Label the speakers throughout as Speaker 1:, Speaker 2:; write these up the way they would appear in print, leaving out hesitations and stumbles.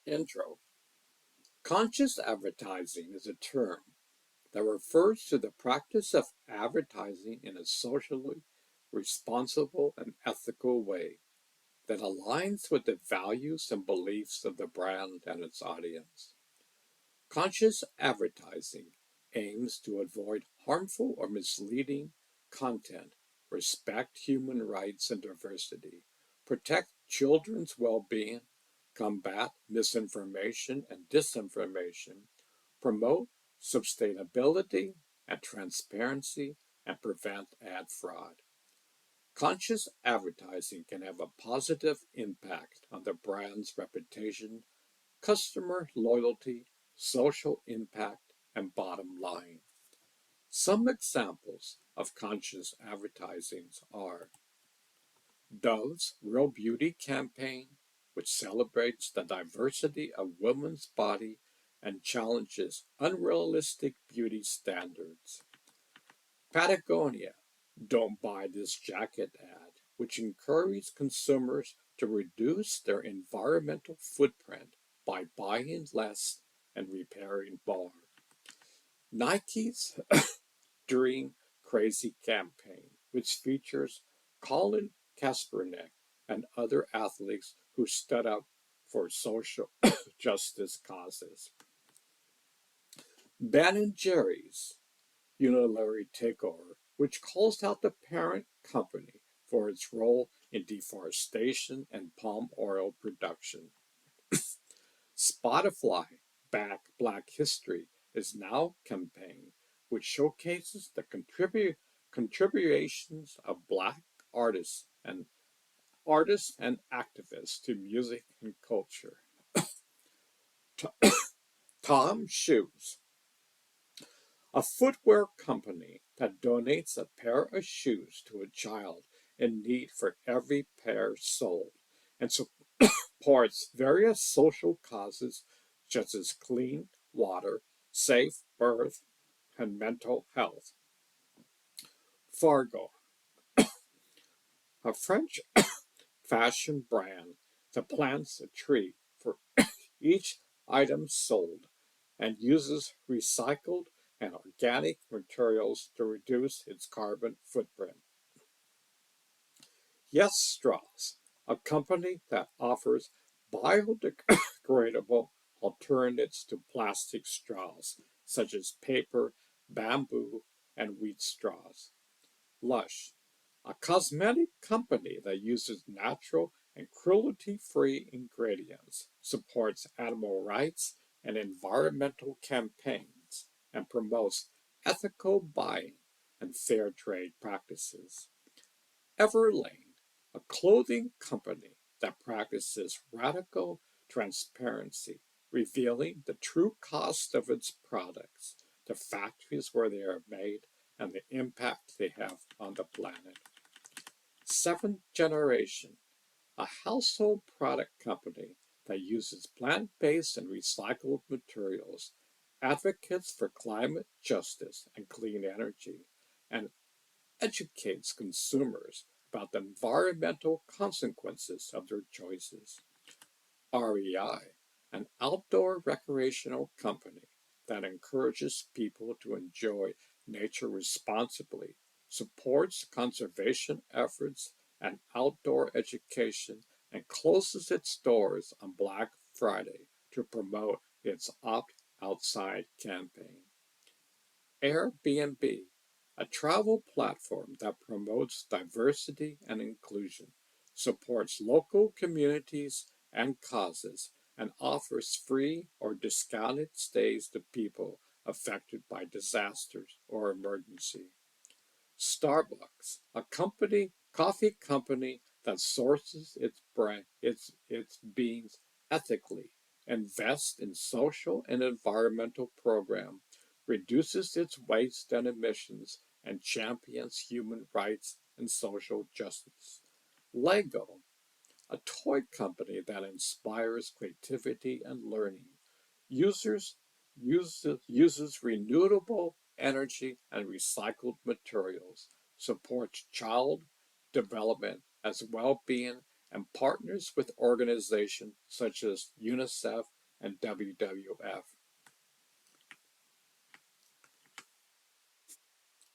Speaker 1: Intro. Conscious advertising is a term that refers to the practice of advertising in a socially responsible and ethical way that aligns with the values and beliefs of the brand and its audience. Conscious advertising aims to avoid harmful or misleading content, respect human rights and diversity, protect children's well being, combat misinformation and disinformation, promote sustainability and transparency, and prevent ad fraud. Conscious advertising can have a positive impact on the brand's reputation, customer loyalty, social impact, and bottom line. Some examples of conscious advertising are Dove's Real Beauty campaign, which celebrates the diversity of women's body and challenges unrealistic beauty standards. Patagonia, Don't Buy This Jacket ad, which encourages consumers to reduce their environmental footprint by buying less and repairing more. Nike's Dream Crazy campaign, which features Colin Kaepernick and other athletes who stood up for social justice causes. Ben and Jerry's Unilateral Takeover, which calls out the parent company for its role in deforestation and palm oil production. Spotify Back Black History is Now campaign, which showcases the contributions of black artists and activists to music and culture. Tom Shoes, a footwear company that donates a pair of shoes to a child in need for every pair sold, and supports various social causes such as clean water, safe birth, and mental health. Fargo, a French fashion brand that plants a tree for each item sold and uses recycled and organic materials to reduce its carbon footprint. Yes Straws, a company that offers biodegradable alternatives to plastic straws, such as paper, bamboo, and wheat straws. Lush, a cosmetic company that uses natural and cruelty free ingredients, supports animal rights and environmental campaigns, and promotes ethical buying and fair trade practices. Everlane, a clothing company that practices radical transparency, revealing the true cost of its products, the factories where they are made, and the impact they have on the planet. Seventh Generation, a household product company that uses plant based and recycled materials, advocates for climate justice and clean energy, and educates consumers about the environmental consequences of their choices. REI, an outdoor recreational company that encourages people to enjoy nature responsibly, supports conservation efforts and outdoor education, and closes its doors on Black Friday to promote its Opt Outside campaign. Airbnb, a travel platform that promotes diversity and inclusion, supports local communities and causes, and offers free or discounted stays to people affected by disasters or emergency. Starbucks, a coffee company that sources its beans ethically, invests in social and environmental programs, reduces its waste and emissions, and champions human rights and social justice. Lego, a toy company that inspires creativity and learning, users uses renewable energy and recycled materials, supports child development as well-being, and partners with organizations such as UNICEF and WWF.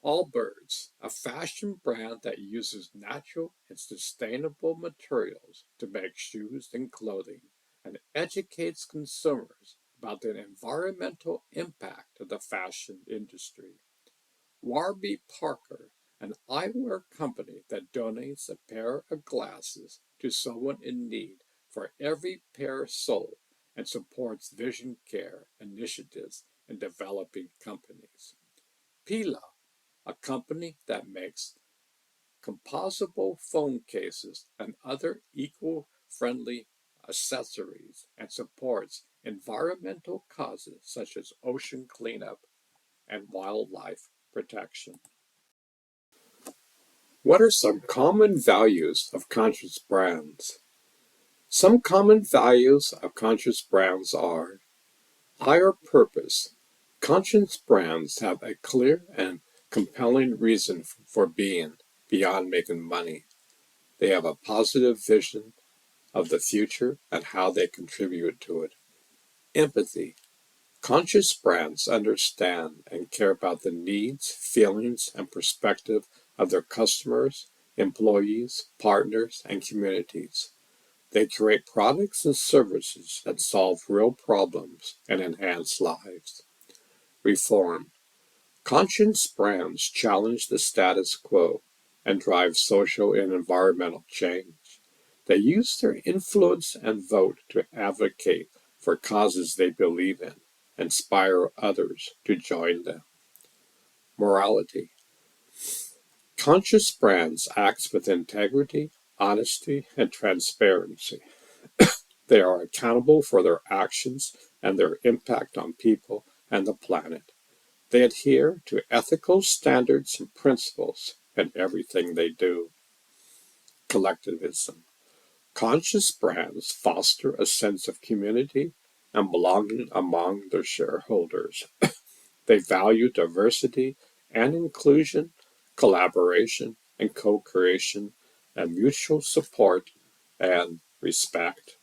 Speaker 1: Allbirds, a fashion brand that uses natural and sustainable materials to make shoes and clothing and educates consumers about the environmental impact of the fashion industry. Warby Parker, an eyewear company that donates a pair of glasses to someone in need for every pair sold and supports vision care initiatives in developing companies. Pila, a company that makes composable phone cases and other eco-friendly accessories and supports environmental causes such as ocean cleanup and wildlife protection. What are some common values of conscious brands? Some common values of conscious brands are higher purpose. Conscious brands have a clear and compelling reason for being beyond making money. They have a positive vision of the future and how they contribute to it. Empathy. Conscious brands understand and care about the needs, feelings, and perspective of their customers, employees, partners, and communities. They create products and services that solve real problems and enhance lives. Reform. Conscious brands challenge the status quo and drive social and environmental change. They use their influence and vote to advocate for causes they believe in, inspire others to join them. Morality. Conscious brands act with integrity, honesty, and transparency. They are accountable for their actions and their impact on people and the planet. They adhere to ethical standards and principles in everything they do. Collectivism. Conscious brands foster a sense of community and belonging among their shareholders. They value diversity and inclusion, collaboration and co-creation, and mutual support and respect.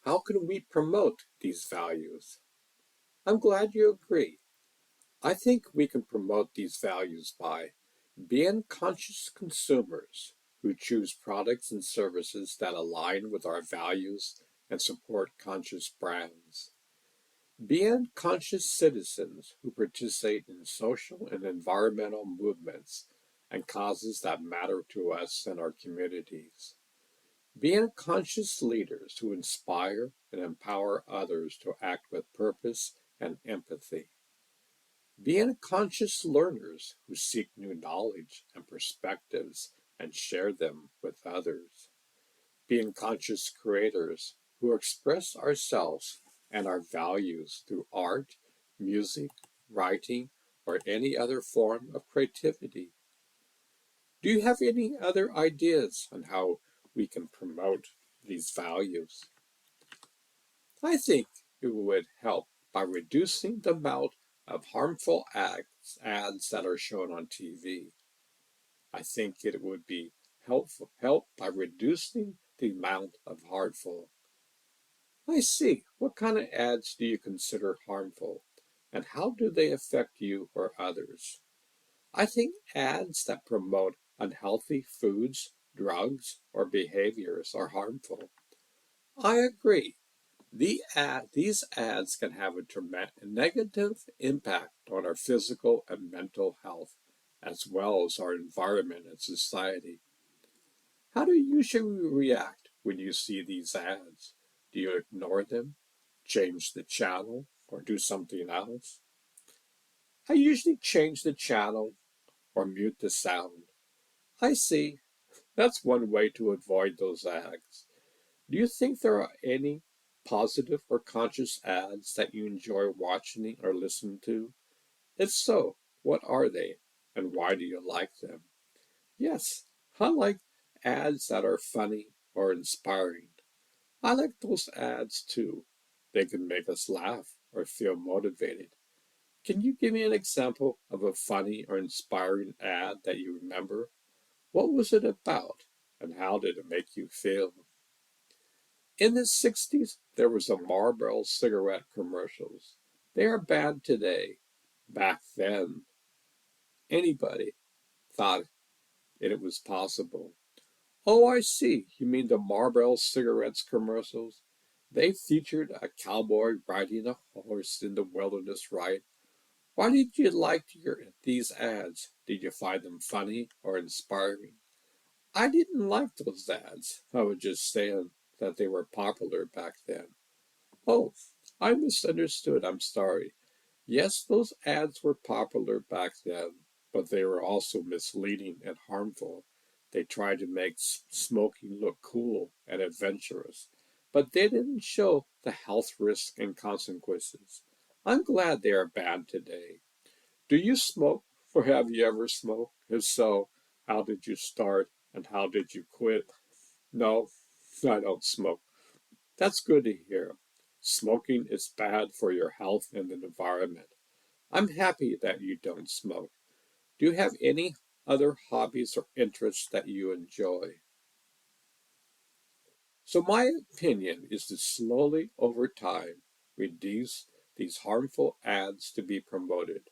Speaker 1: How can we promote these values? I'm glad you agree. I think we can promote these values by being conscious consumers who choose products and services that align with our values and support conscious brands. Being conscious citizens who participate in social and environmental movements and causes that matter to us and our communities. Being conscious leaders who inspire and empower others to act with purpose and empathy. Being conscious learners who seek new knowledge and perspectives and share them with others. Being conscious creators who express ourselves and our values through art, music, writing, or any other form of creativity. Do you have any other ideas on how we can promote these values? I think it would help by reducing the amount of harmful ads that are shown on TV. I think it would be help by reducing the amount of harmful. I see. What kind of ads do you consider harmful? And how do they affect you or others? I think ads that promote unhealthy foods, drugs, or behaviors are harmful. I agree. These ads can have a negative impact on our physical and mental health, as well as our environment and society. How do you usually react when you see these ads? Do you ignore them, change the channel, or do something else? I usually change the channel or mute the sound. I see. That's one way to avoid those ads. Do you think there are any positive or conscious ads that you enjoy watching or listening to? If so, what are they and why do you like them? Yes, I like ads that are funny or inspiring. I like those ads too. They can make us laugh or feel motivated. Can you give me an example of a funny or inspiring ad that you remember? What was it about, and how did it make you feel? In the 60s, there was a Marlboro cigarette commercials. They are banned today. Back then, anybody thought it was possible. Oh, I see. You mean the Marlboro cigarettes commercials? They featured a cowboy riding a horse in the wilderness, right? Why did you like these ads? Did you find them funny or inspiring? I didn't like those ads. I was just saying that they were popular back then. Oh, I misunderstood. I'm sorry. Yes, those ads were popular back then, but they were also misleading and harmful. They tried to make smoking look cool and adventurous, but they didn't show the health risks and consequences. I'm glad they are banned today. Do you smoke, or have you ever smoked? If so, how did you start and how did you quit? No, I don't smoke. That's good to hear. Smoking is bad for your health and the environment. I'm happy that you don't smoke. Do you have any other hobbies or interests that you enjoy? So, my opinion is to slowly, over time, reduce these harmful ads to be promoted.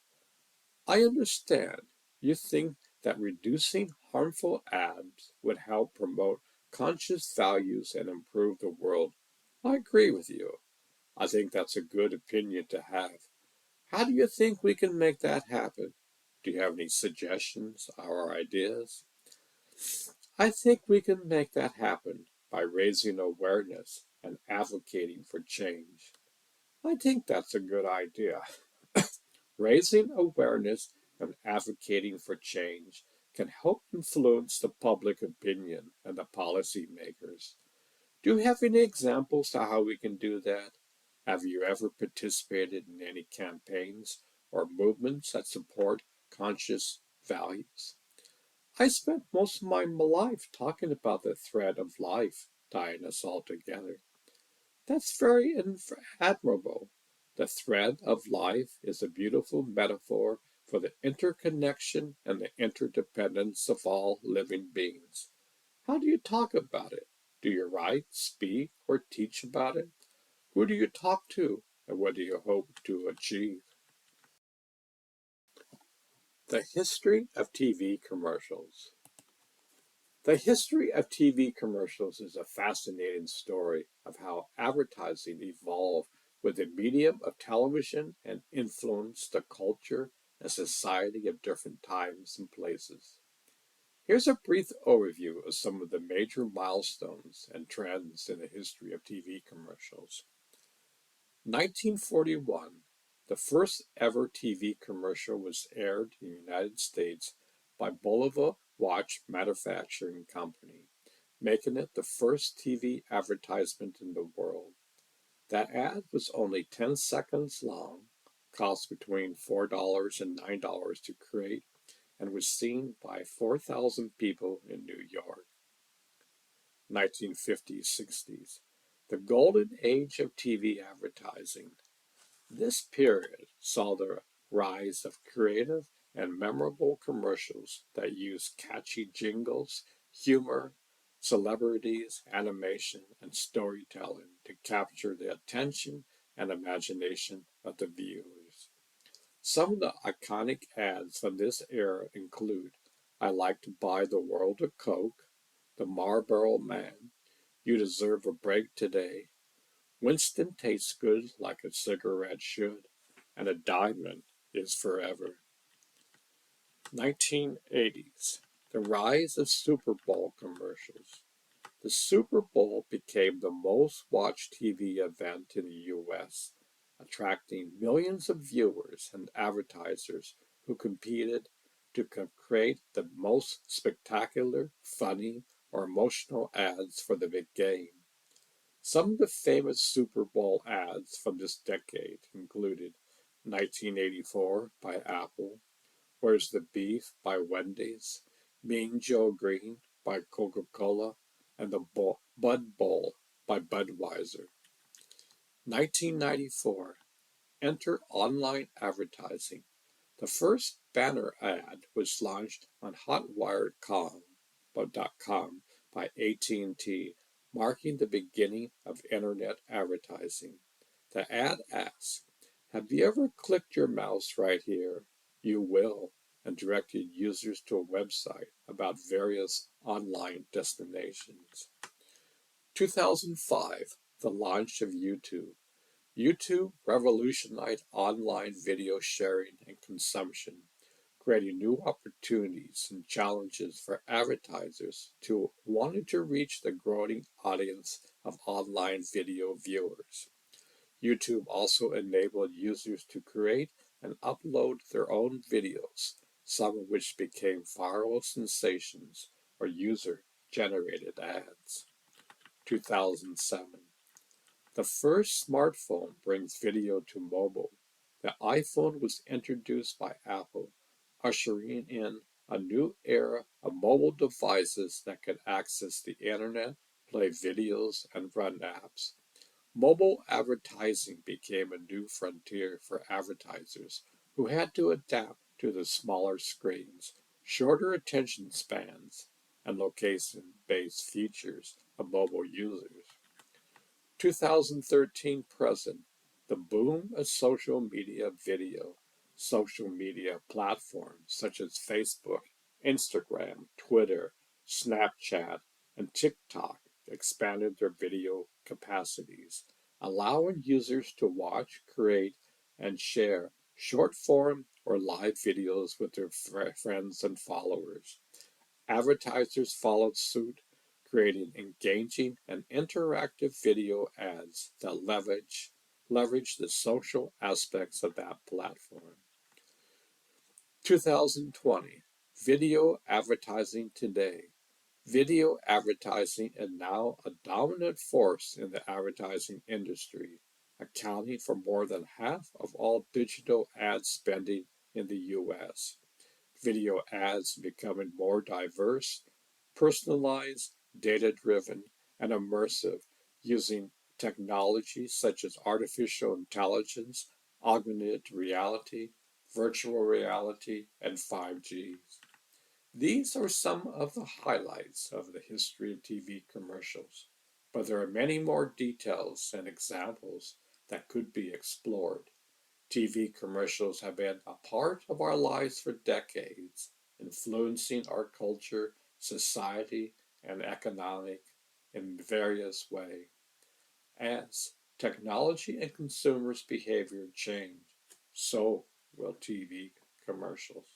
Speaker 1: I understand you think that reducing harmful ads would help promote conscious values and improve the world. I agree with you. I think that's a good opinion to have. How do you think we can make that happen? Do you have any suggestions or ideas? I think we can make that happen by raising awareness and advocating for change. I think that's a good idea. Raising awareness and advocating for change can help influence the public opinion and the policymakers. Do you have any examples of how we can do that? Have you ever participated in any campaigns or movements that support conscious values? I spent most of my life talking about the thread of life tying us all together. That's very admirable. The thread of life is a beautiful metaphor for the interconnection and the interdependence of all living beings. How do you talk about it? Do you write, speak, or teach about it? Who do you talk to, and what do you hope to achieve? The history of TV commercials. The history of TV commercials is a fascinating story of how advertising evolved with the medium of television and influenced the culture and society of different times and places. Here's a brief overview of some of the major milestones and trends in the history of TV commercials. 1941, the first ever TV commercial was aired in the United States by Bulova Watch Manufacturing Company, making it the first TV advertisement in the world. That ad was only 10 seconds long, cost between $4 and $9 to create, and was seen by 4,000 people in New York. 1950s-60s, the golden age of TV advertising. This period saw the rise of creative and memorable commercials that used catchy jingles, humor, celebrities, animation, and storytelling to capture the attention and imagination of the viewers. Some of the iconic ads from this era include I Like to Buy the World a Coke, The Marlboro Man, You Deserve a Break Today, Winston Tastes Good Like a Cigarette Should, and A Diamond is Forever. 1980s. The rise of Super Bowl commercials. The Super Bowl became the most watched TV event in the U.S., attracting millions of viewers and advertisers who competed to create the most spectacular, funny, or emotional ads for the big game. Some of the famous Super Bowl ads from this decade included 1984 by Apple, Where's the Beef by Wendy's, Mean Joe Green by Coca-Cola, and the Bud Bowl by Budweiser. 1994. Enter online advertising. The first banner ad was launched on hotwire.com by AT&T, marking the beginning of internet advertising. The ad asks, "Have you ever clicked your mouse right here? You will," and directed users to a website about various online destinations. 2005, the launch of YouTube. YouTube revolutionized online video sharing and consumption, creating new opportunities and challenges for advertisers who wanted to reach the growing audience of online video viewers. YouTube also enabled users to create and upload their own videos, some of which became viral sensations or user-generated ads. 2007. The first smartphone brings video to mobile. The iPhone was introduced by Apple, ushering in a new era of mobile devices that could access the internet, play videos, and run apps. Mobile advertising became a new frontier for advertisers who had to adapt to the smaller screens, shorter attention spans, and location-based features of mobile users. 2013 present, the boom of social media video. Social media platforms such as Facebook, Instagram, Twitter, Snapchat, and TikTok expanded their video capacities, allowing users to watch, create, and share short form or live videos with their friends and followers. Advertisers followed suit, creating engaging and interactive video ads that leverage the social aspects of that platform. 2020, video advertising today. Video advertising is now a dominant force in the advertising industry, accounting for more than half of all digital ad spending in the US. Video ads becoming more diverse, personalized, data-driven, and immersive, using technologies such as artificial intelligence, augmented reality, virtual reality, and 5G. These are some of the highlights of the history of TV commercials, but there are many more details and examples that could be explored. TV commercials have been a part of our lives for decades, influencing our culture, society, and economic in various ways. As technology and consumers' behavior change, so will TV commercials.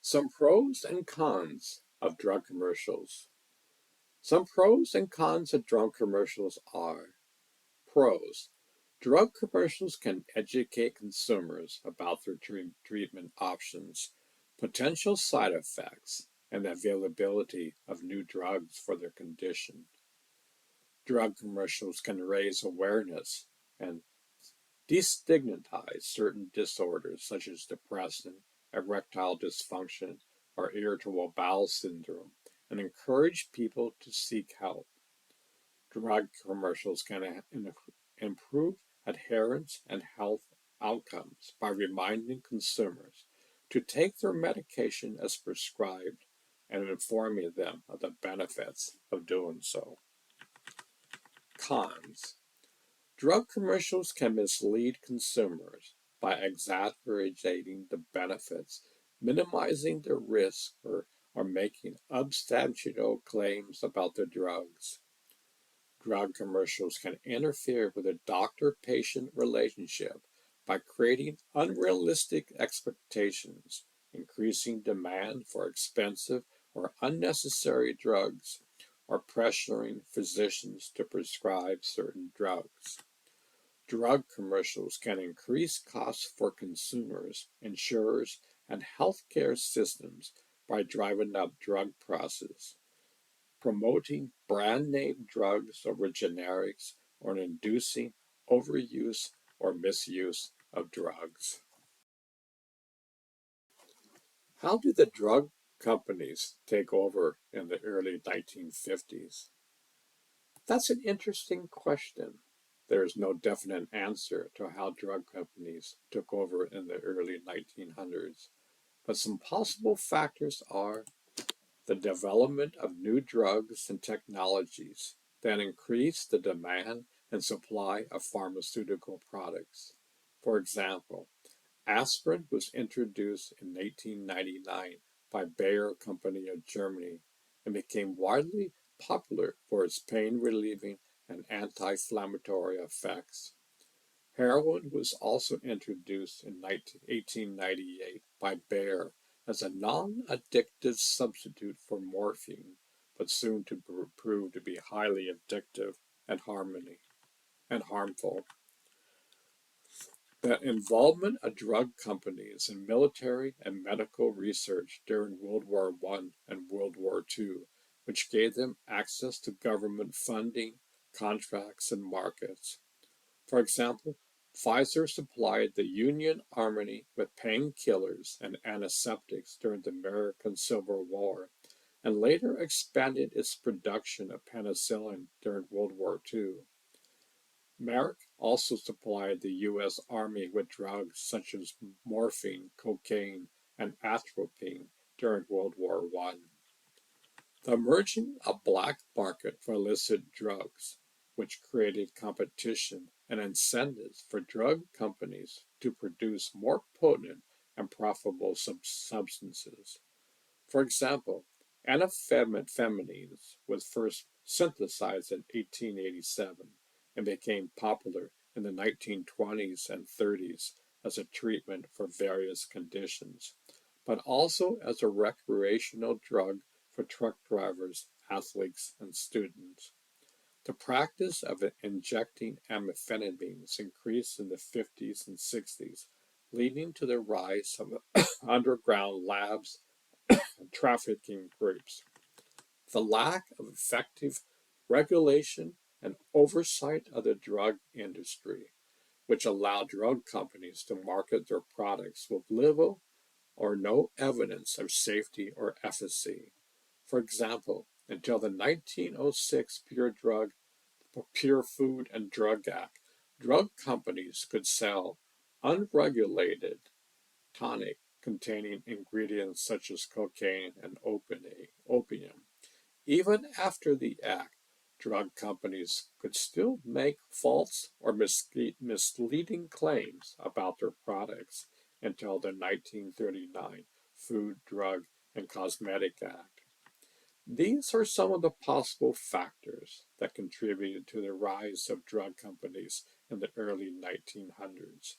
Speaker 1: Some pros and cons of drug commercials. Some pros and cons of drug commercials are: pros. Drug commercials can educate consumers about their treatment options, potential side effects, and the availability of new drugs for their condition. Drug commercials can raise awareness and destigmatize certain disorders such as depression, erectile dysfunction, or irritable bowel syndrome, and encourage people to seek help. Drug commercials can improve adherence and health outcomes by reminding consumers to take their medication as prescribed and informing them of the benefits of doing so. Cons. Drug commercials can mislead consumers by exaggerating the benefits, minimizing the risk, or making unsubstantiated claims about the drugs. Drug commercials can interfere with a doctor-patient relationship by creating unrealistic expectations, increasing demand for expensive or unnecessary drugs, or pressuring physicians to prescribe certain drugs. Drug commercials can increase costs for consumers, insurers, and healthcare systems by driving up drug prices, promoting brand name drugs over generics, or inducing overuse or misuse of drugs. How did the drug companies take over in the early 1950s? That's an interesting question. There is no definite answer to how drug companies took over in the early 1900s, but some possible factors are the development of new drugs and technologies that increase the demand and supply of pharmaceutical products. For example, aspirin was introduced in 1899 by Bayer Company of Germany and became widely popular for its pain-relieving and anti-inflammatory effects. Heroin was also introduced in 1898 by Bayer as a non-addictive substitute for morphine, but soon to prove to be highly addictive and harmful. The involvement of drug companies in military and medical research during World War I and World War II, which gave them access to government funding, contracts, and markets. For example, Pfizer supplied the Union Army with painkillers and antiseptics during the American Civil War, and later expanded its production of penicillin during World War II. Merck also supplied the U.S. Army with drugs such as morphine, cocaine, and atropine during World War I. The emerging of black market for illicit drugs, which created competition and incentives for drug companies to produce more potent and profitable substances. For example, amphetamines was first synthesized in 1887 and became popular in the 1920s and 30s as a treatment for various conditions, but also as a recreational drug for truck drivers, athletes, and students. The practice of injecting amphetamines increased in the 50s and 60s, leading to the rise of underground labs and trafficking groups. The lack of effective regulation and oversight of the drug industry, which allowed drug companies to market their products with little or no evidence of safety or efficacy. For example, until the 1906 Pure Food and Drug Act, drug companies could sell unregulated tonic containing ingredients such as cocaine and opium. Even after the act, drug companies could still make false or misleading claims about their products until the 1939 Food, Drug, and Cosmetic Act. These are some of the possible factors that contributed to the rise of drug companies in the early 1900s.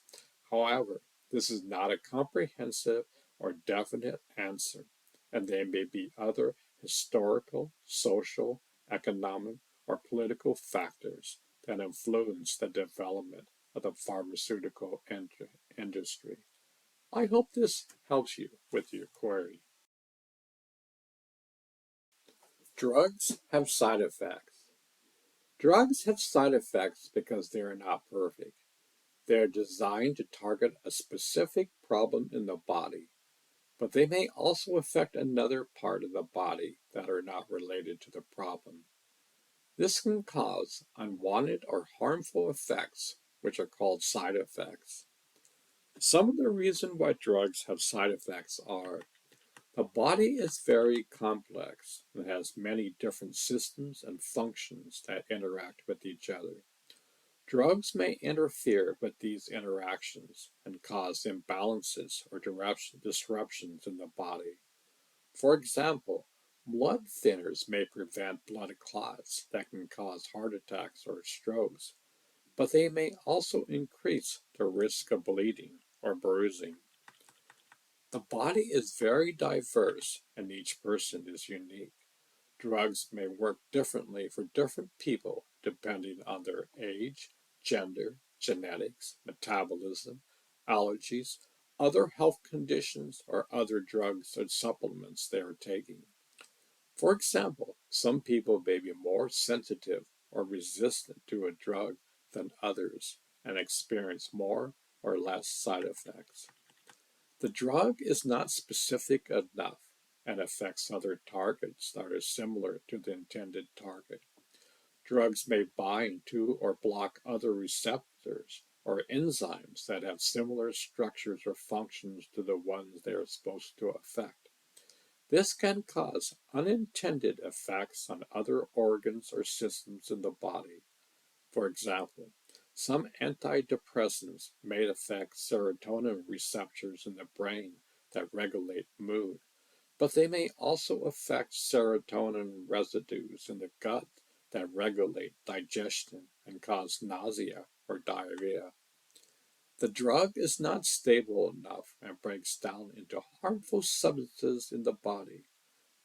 Speaker 1: However, this is not a comprehensive or definite answer, and there may be other historical, social, economic, or political factors that influence the development of the pharmaceutical industry. I hope this helps you with your query. Drugs have side effects. Drugs have side effects because they are not perfect. They are designed to target a specific problem in the body, but they may also affect another part of the body that are not related to the problem. This can cause unwanted or harmful effects, which are called side effects. Some of the reasons why drugs have side effects are the body is very complex and has many different systems and functions that interact with each other. Drugs may interfere with these interactions and cause imbalances or disruptions in the body. For example, blood thinners may prevent blood clots that can cause heart attacks or strokes, but they may also increase the risk of bleeding or bruising. The body is very diverse and each person is unique. Drugs may work differently for different people depending on their age, gender, genetics, metabolism, allergies, other health conditions, or other drugs or supplements they are taking. For example, some people may be more sensitive or resistant to a drug than others and experience more or less side effects. The drug is not specific enough and affects other targets that are similar to the intended target. Drugs may bind to or block other receptors or enzymes that have similar structures or functions to the ones they are supposed to affect. This can cause unintended effects on other organs or systems in the body. For example, some antidepressants may affect serotonin receptors in the brain that regulate mood, but they may also affect serotonin residues in the gut that regulate digestion and cause nausea or diarrhea. The drug is not stable enough and breaks down into harmful substances in the body.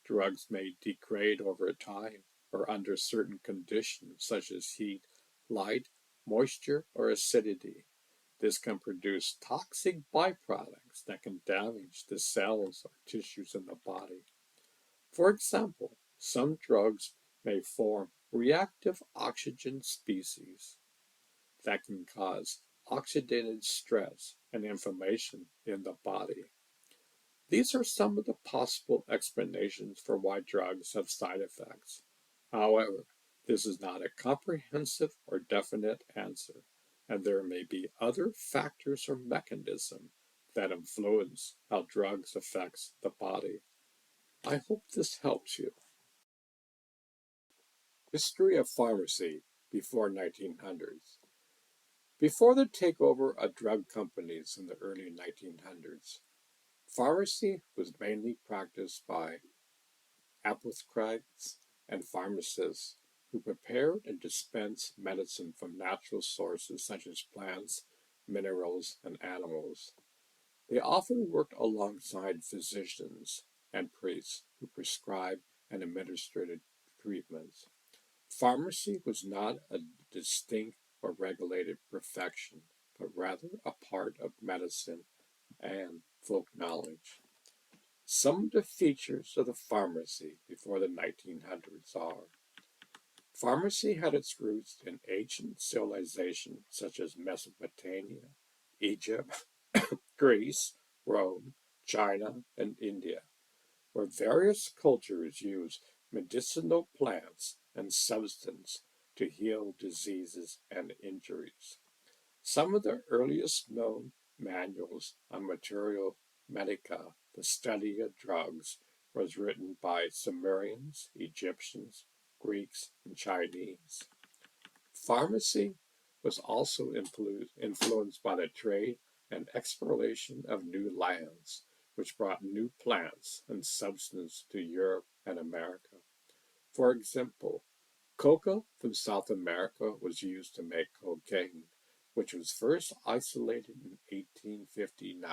Speaker 1: Drugs may degrade over time or under certain conditions such as heat, light, moisture, or acidity. This can produce toxic byproducts that can damage the cells or tissues in the body. For example, some drugs may form reactive oxygen species that can cause oxidative stress and inflammation in the body. These are some of the possible explanations for why drugs have side effects. However, this is not a comprehensive or definite answer, and there may be other factors or mechanisms that influence how drugs affect the body. I hope this helps you. History of pharmacy before 1900s. Before the takeover of drug companies in the early 1900s, pharmacy was mainly practiced by apothecaries and pharmacists who prepared and dispensed medicine from natural sources such as plants, minerals, and animals. They often worked alongside physicians and priests who prescribed and administered treatments. Pharmacy was not a distinct or regulated profession, but rather a part of medicine and folk knowledge. Some of the features of the pharmacy before the 1900s are: pharmacy had its roots in ancient civilizations such as Mesopotamia, Egypt, Greece, Rome, China, and India, where various cultures used medicinal plants and substances to heal diseases and injuries. Some of the earliest known manuals on materia medica, the study of drugs, was written by Sumerians, Egyptians, Greeks, and Chinese. Pharmacy was also influenced by the trade and exploration of new lands, which brought new plants and substances to Europe and America. For example, coca from South America was used to make cocaine, which was first isolated in 1859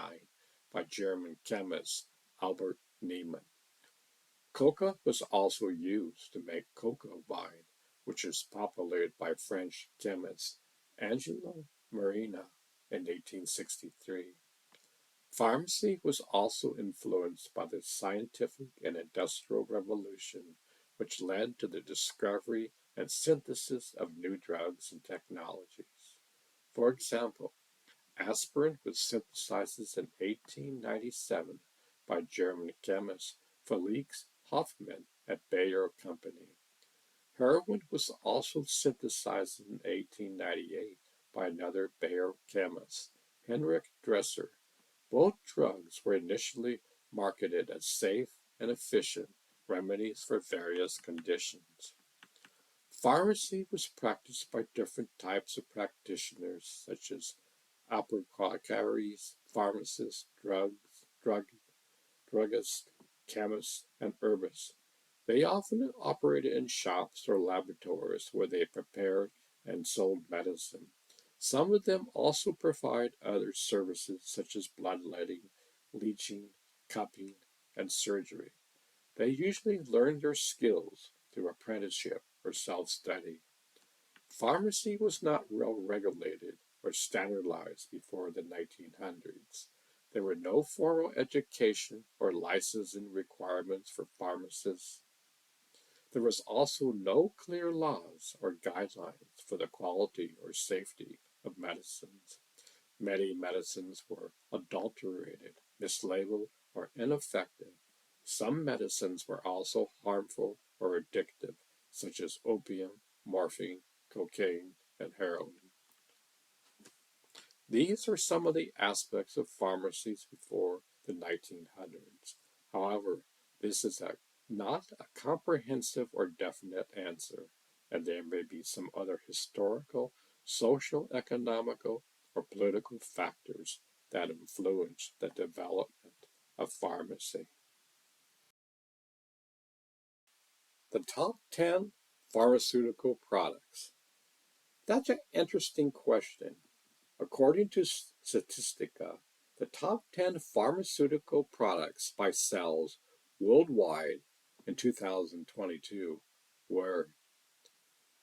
Speaker 1: by German chemist Albert Niemann. Coca was also used to make cocoa vine, which was populated by French chemist Angelo Marina in 1863. Pharmacy was also influenced by the scientific and industrial revolution, which led to the discovery and synthesis of new drugs and technologies. For example, aspirin was synthesized in 1897 by German chemist Felix Hoffmann at Bayer Company. Heroin was also synthesized in 1898 by another Bayer chemist, Henrik Dresser. Both drugs were initially marketed as safe and efficient remedies for various conditions. Pharmacy was practiced by different types of practitioners, such as apothecaries, pharmacists, druggists, chemists, and herbists. They often operated in shops or laboratories where they prepared and sold medicine. Some of them also provide other services such as bloodletting, leeching, cupping, and surgery. They usually learn their skills through apprenticeship or self-study. Pharmacy was not well regulated or standardized before the 1900s. There were no formal education or licensing requirements for pharmacists. There was also no clear laws or guidelines for the quality or safety of medicines. Many medicines were adulterated, mislabeled, or ineffective. Some medicines were also harmful or addictive, such as opium morphine, cocaine, and heroin. These are some of the aspects of pharmacies before the 1900s. However, this is not a comprehensive or definite answer, and there may be some other historical, social, economical, or political factors that influence the development of pharmacy. The top 10 pharmaceutical products. That's an interesting question. According to Statistica, the top 10 pharmaceutical products by sales worldwide in 2022 were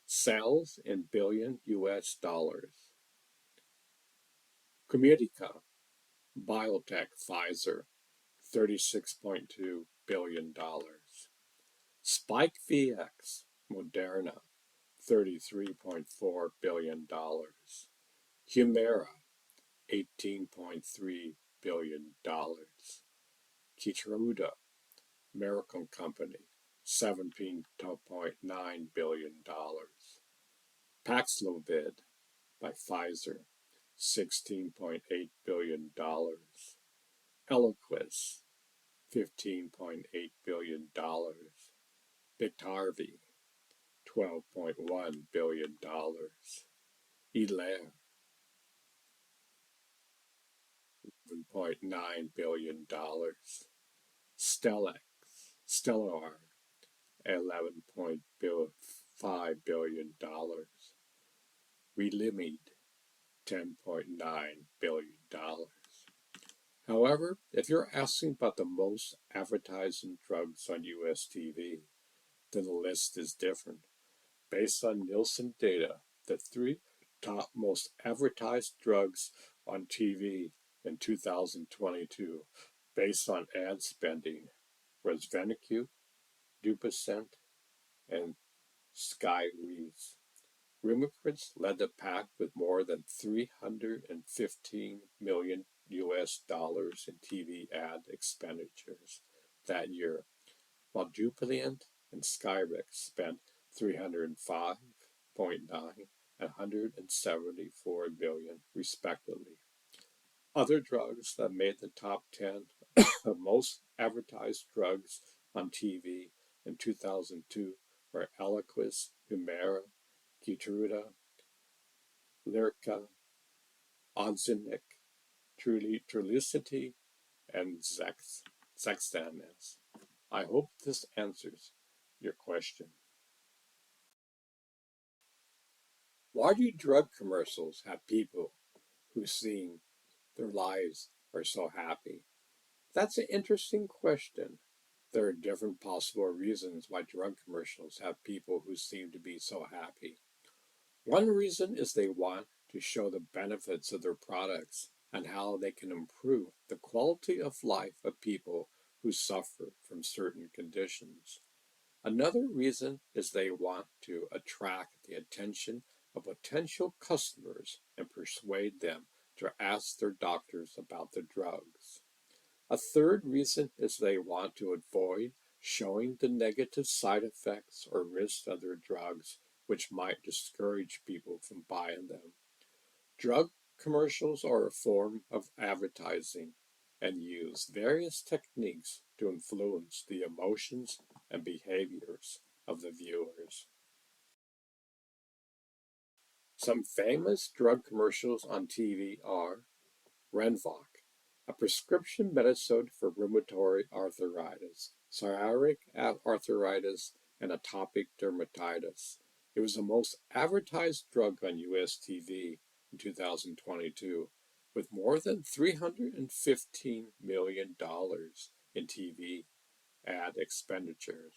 Speaker 1: sales in billion US dollars. Comedica, biotech Pfizer, $36.2 billion. Spike VX, Moderna, $33.4 billion. Humira, $18.3 billion. Keytruda, American company, $17.9 billion. Paxlovid by Pfizer, $16.8 billion. Eliquis, $15.8 billion. Biktarvy, $12.1 billion. Elair, $1.9 billion. Stellar, $11.5 billion. Relimid, $10.9 billion. However, if you're asking about the most advertising drugs on US TV, then the list is different. Based on Nielsen data, the three top most advertised drugs on TV in 2022, based on ad spending, was Venicute, Dupacent, and Skyrizi. Rumiprints led the pack with more than $315 million US dollars in TV ad expenditures that year, while Duplicent and Skyrizi spent 305.9 and 174 million respectively. Other drugs that made the top 10 of most advertised drugs on TV in 2002 were Eliquis, Humira, Keytruda, Lyrica, Oxenic, Trulicity, and Zexanis. I hope this answers your question. Why do drug commercials have people who seem their lives are so happy? That's an interesting question. There are different possible reasons why drug commercials have people who seem to be so happy. One reason is they want to show the benefits of their products and how they can improve the quality of life of people who suffer from certain conditions. Another reason is they want to attract the attention of potential customers and persuade them to ask their doctors about the drugs. A third reason is they want to avoid showing the negative side effects or risks of their drugs, which might discourage people from buying them. Drug commercials are a form of advertising and use various techniques to influence the emotions and behaviors of the viewers. Some famous drug commercials on TV are Renvoc, a prescription medicine for rheumatoid arthritis, psoriatic arthritis, and atopic dermatitis. It was the most advertised drug on US TV in 2022, with more than $315 million in TV ad expenditures.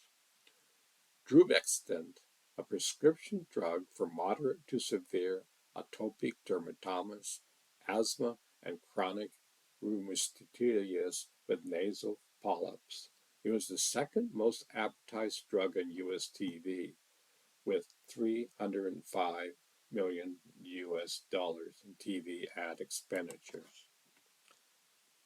Speaker 1: Drubextant, a prescription drug for moderate to severe atopic dermatitis, asthma, and chronic rhinitis with nasal polyps. It was the second most advertised drug on US TV, with $305 million US in TV ad expenditures.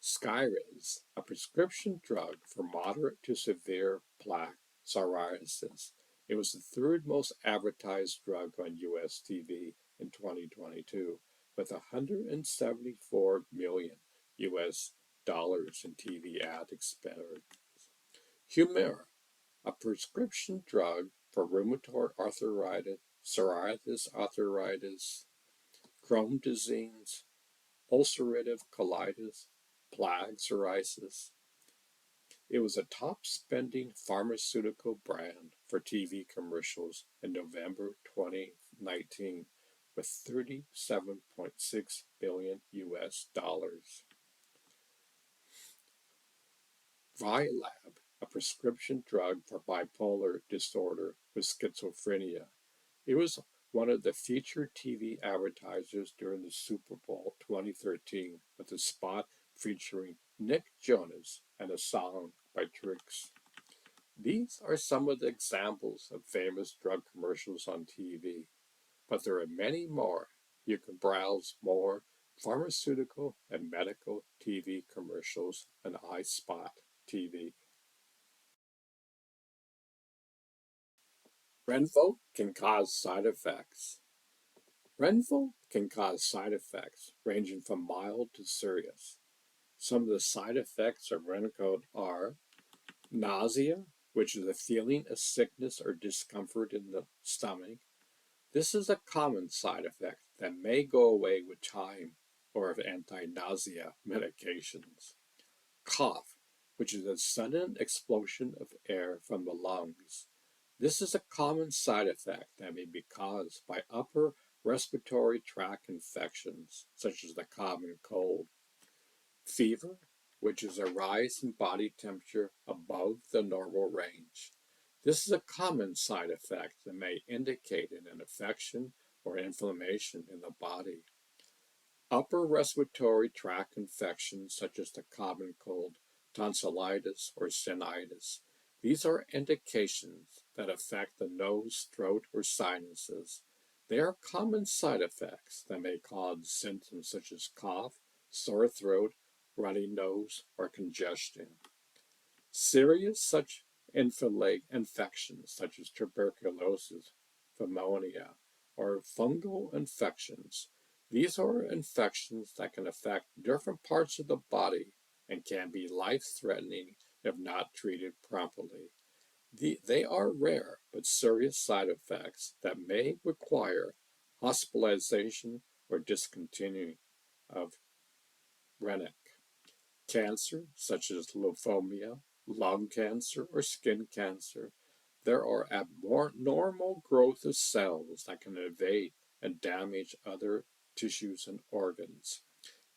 Speaker 1: Skyrizi, a prescription drug for moderate to severe plaque psoriasis. It was the third most advertised drug on U.S. TV in 2022, with 174 million U.S. dollars in TV ad expenditure. Humira, a prescription drug for rheumatoid arthritis, psoriasis arthritis, Crohn's disease, ulcerative colitis, plaque psoriasis. It was a top spending pharmaceutical brand for TV commercials in November 2019 with 37.6 billion US dollars. Vilab, a prescription drug for bipolar disorder with schizophrenia. It was one of the featured TV advertisers during the Super Bowl 2013 with a spot featuring Nick Jonas and a song by Trix. These are some of the examples of famous drug commercials on TV, but there are many more. You can browse more pharmaceutical and medical TV commercials on iSpot TV. Renvo can cause side effects. Renvo can cause side effects ranging from mild to serious. Some of the side effects of Renvo are nausea, which is a feeling of sickness or discomfort in the stomach. This is a common side effect that may go away with time or of anti-nausea medications. Cough, which is a sudden explosion of air from the lungs. This is a common side effect that may be caused by upper respiratory tract infections, such as the common cold. Fever, which is a rise in body temperature above the normal range. This is a common side effect that may indicate an infection or inflammation in the body. Upper respiratory tract infections, such as the common cold, tonsillitis, or sinusitis. These are indications that affect the nose, throat, or sinuses. They are common side effects that may cause symptoms such as cough, sore throat, runny nose, or congestion. Serious such infections such as tuberculosis, pneumonia, or fungal infections. These are infections that can affect different parts of the body and can be life-threatening if not treated properly. They are rare but serious side effects that may require hospitalization or discontinuing of rennet. Cancer, such as lymphoma, lung cancer, or skin cancer, there are abnormal growth of cells that can invade and damage other tissues and organs.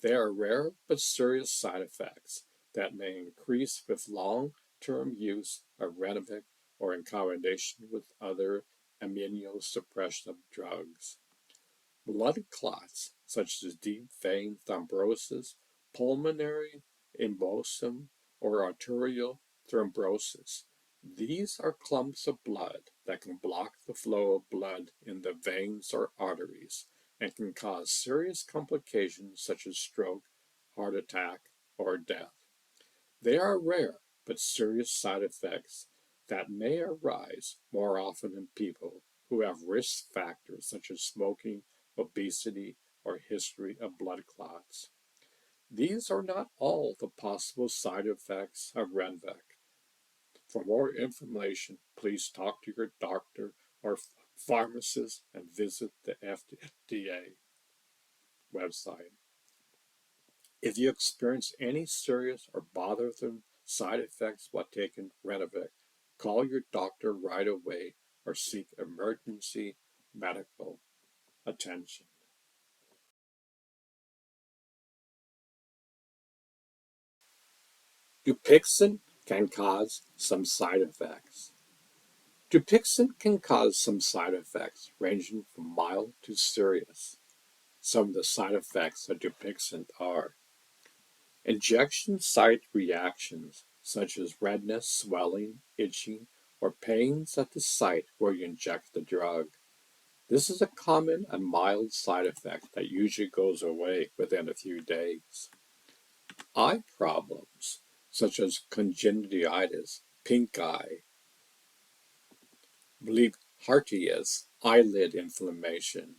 Speaker 1: They are rare but serious side effects that may increase with long-term use of Renovic or in combination with other immunosuppressive drugs. Blood clots, such as deep vein thrombosis, pulmonary embolism, or arterial thrombosis. These are clumps of blood that can block the flow of blood in the veins or arteries and can cause serious complications such as stroke, heart attack, or death. They are rare but serious side effects that may arise more often in people who have risk factors such as smoking, obesity, or history of blood clots. These are not all the possible side effects of Renvec. For more information, please talk to your doctor or pharmacist and visit the FDA website. If you experience any serious or bothersome side effects while taking Renovic, call your doctor right away or seek emergency medical attention. Dupixent can cause some side effects. Dupixent can cause some side effects ranging from mild to serious. Some of the side effects of Dupixent are injection site reactions such as redness, swelling, itching, or pains at the site where you inject the drug. This is a common and mild side effect that usually goes away within a few days. Eye problems such as conjunctivitis, pink eye, Blepharitis, eyelid inflammation,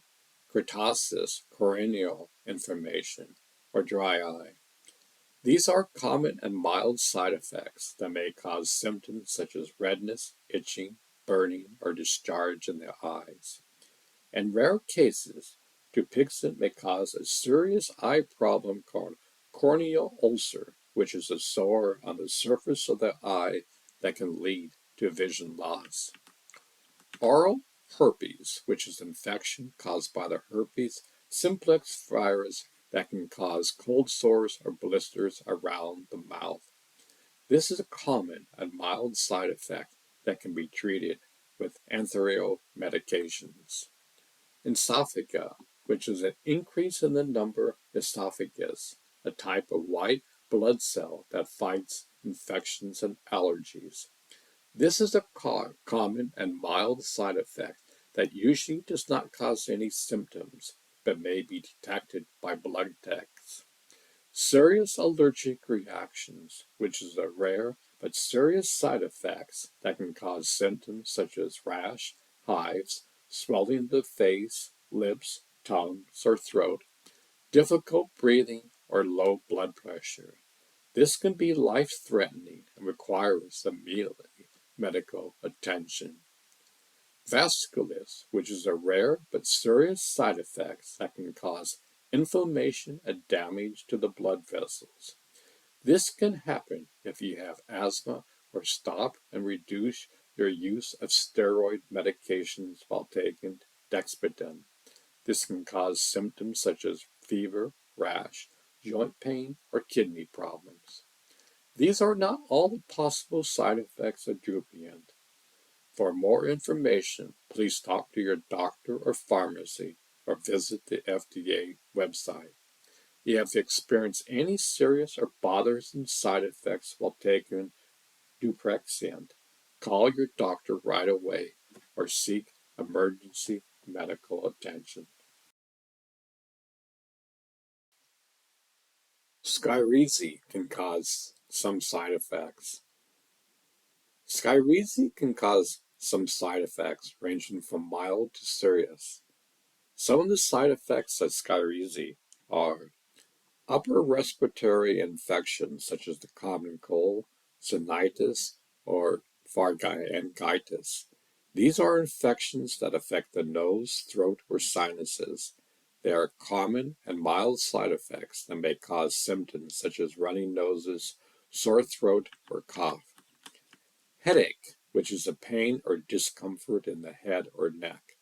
Speaker 1: keratosis, corneal inflammation, or dry eye. These are common and mild side effects that may cause symptoms such as redness, itching, burning, or discharge in the eyes. In rare cases, Dupixent may cause a serious eye problem called corneal ulcer, which is a sore on the surface of the eye that can lead to vision loss. Oral herpes, which is infection caused by the herpes simplex virus that can cause cold sores or blisters around the mouth. This is a common and mild side effect that can be treated with antiretroviral medications. Esophaga, which is an increase in the number of esophagus, a type of white blood cell that fights infections and allergies. This is a common and mild side effect that usually does not cause any symptoms, but may be detected by blood tests. Serious allergic reactions, which is a rare but serious side effects that can cause symptoms such as rash, hives, swelling of the face, lips, tongue, or throat, difficult breathing, or low blood pressure. This can be life-threatening and requires immediate medical attention. Vasculitis, which is a rare but serious side effect that can cause inflammation and damage to the blood vessels. This can happen if you have asthma or stop and reduce your use of steroid medications while taking Dexpedin. This can cause symptoms such as fever, rash, joint pain, or kidney problems. These are not all the possible side effects of Dupixent. For more information, please talk to your doctor or pharmacy or visit the FDA website. If you have experienced any serious or bothersome side effects while taking Dupixent, call your doctor right away or seek emergency medical attention. Skyrizi can cause some side effects. Skyrizi can cause some side effects ranging from mild to serious. Some of the side effects of Skyrizi are upper respiratory infections such as the common cold, sinusitis, or pharyngitis. These are infections that affect the nose, throat, or sinuses. They are common and mild side effects that may cause symptoms such as running noses, sore throat, or cough. Headache, which is a pain or discomfort in the head or neck.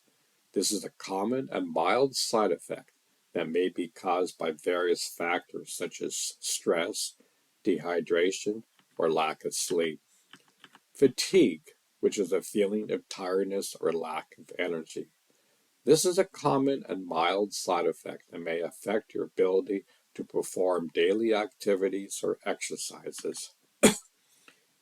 Speaker 1: This is a common and mild side effect that may be caused by various factors such as stress, dehydration, or lack of sleep. Fatigue, which is a feeling of tiredness or lack of energy. This is a common and mild side effect that may affect your ability to perform daily activities or exercises.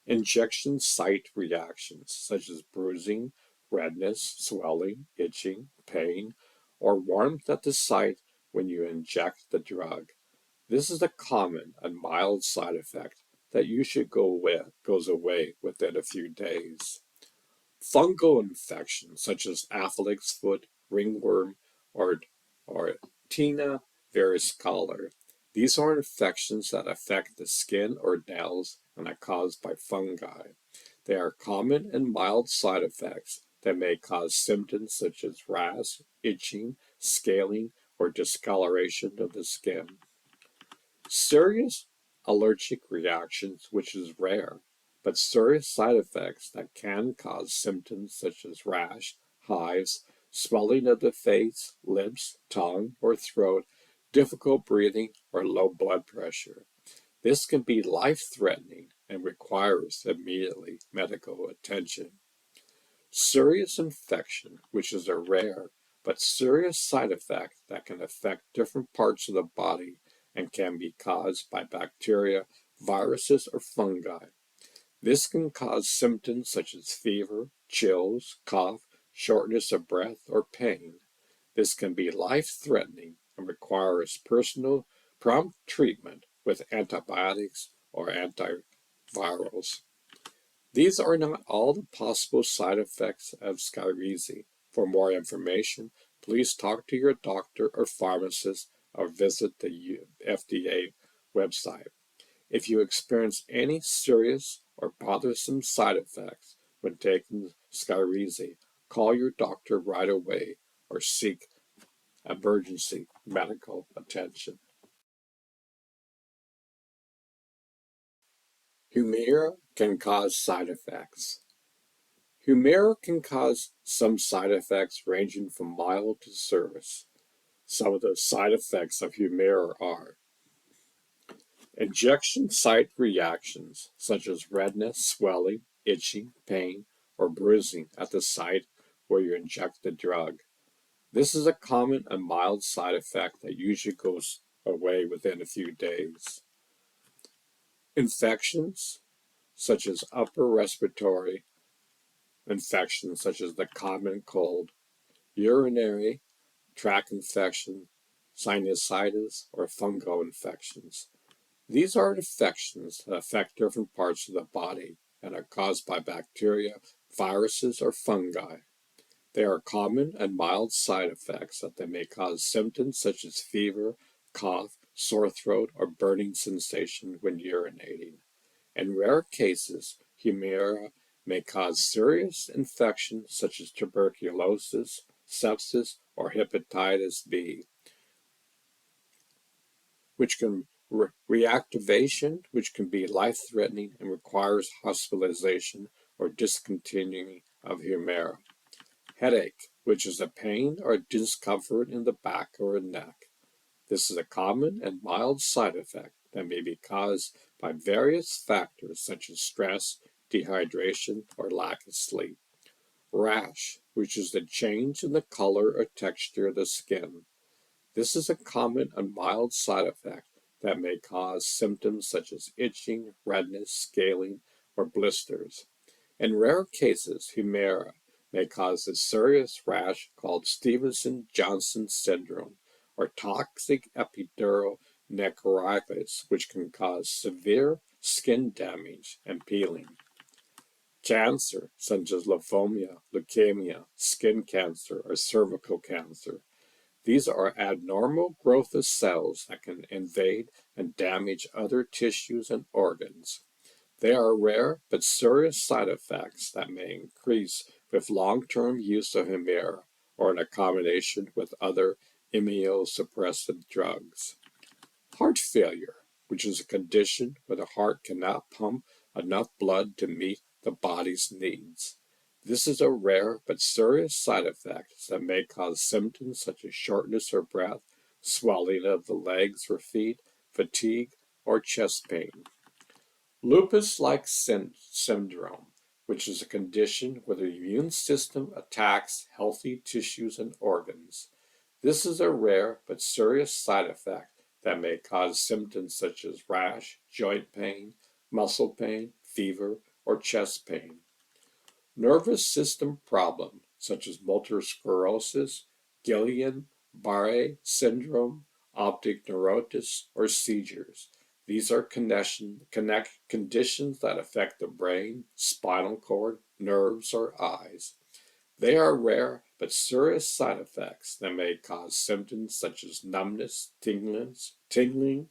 Speaker 1: Injection site reactions such as bruising, redness, swelling, itching, pain, or warmth at the site when you inject the drug. This is a common and mild side effect that usually goes away within a few days. Fungal infections such as aphids foot, ringworm, or, or Tina varicella. These are infections that affect the skin or nails and are caused by fungi. They are common and mild side effects that may cause symptoms such as rash, itching, scaling, or discoloration of the skin. Serious allergic reactions, which is rare, but serious side effects that can cause symptoms such as rash, hives, swelling of the face, lips, tongue, or throat, difficult breathing, or low blood pressure. This can be life-threatening and requires immediately medical attention. Serious infection, which is a rare but serious side effect that can affect different parts of the body and can be caused by bacteria, viruses, or fungi. This can cause symptoms such as fever, chills, cough, shortness of breath, or pain. This can be life-threatening and requires personal prompt treatment with antibiotics or antivirals. These are not all the possible side effects of Skyrizi. For more information, please talk to your doctor or pharmacist or visit the FDA website. If you experience any serious or bothersome side effects when taking Skyrizi, call your doctor right away or seek emergency medical attention. Humira can cause side effects. Humira can cause some side effects ranging from mild to serious. Some of the side effects of Humira are injection site reactions, such as redness, swelling, itching, pain, or bruising at the site where you inject the drug. This is a common and mild side effect that usually goes away within a few days. Infections, such as upper respiratory infections, such as the common cold, urinary tract infection, sinusitis, or fungal infections. These are infections that affect different parts of the body and are caused by bacteria, viruses, or fungi. They are common and mild side effects that they may cause symptoms such as fever, cough, sore throat, or burning sensation when urinating. In rare cases, Humira may cause serious infections such as tuberculosis, sepsis, or hepatitis B, which can reactivation, which can be life-threatening and requires hospitalization or discontinuing of Humira. Headache, which is a pain or discomfort in the back or neck. This is a common and mild side effect that may be caused by various factors such as stress, dehydration, or lack of sleep. Rash, which is the change in the color or texture of the skin. This is a common and mild side effect that may cause symptoms such as itching, redness, scaling, or blisters. In rare cases, Humira may cause a serious rash called Stevenson-Johnson syndrome or toxic epidural necrosis, which can cause severe skin damage and peeling. Cancer, such as lymphoma, leukemia, skin cancer, or cervical cancer. These are abnormal growth of cells that can invade and damage other tissues and organs. They are rare but serious side effects that may increase with long-term use of Humira or in a combination with other immunosuppressive drugs. Heart failure, which is a condition where the heart cannot pump enough blood to meet the body's needs. This is a rare but serious side effect that may cause symptoms such as shortness of breath, swelling of the legs or feet, fatigue, or chest pain. Lupus-like syndrome, which is a condition where the immune system attacks healthy tissues and organs. This is a rare but serious side effect that may cause symptoms such as rash, joint pain, muscle pain, fever, or chest pain. Nervous system problems such as multiple sclerosis, Guillain-Barré syndrome, optic neuritis, or seizures. These are conditions that affect the brain, spinal cord, nerves, or eyes. They are rare but serious side effects that may cause symptoms such as numbness, tingling,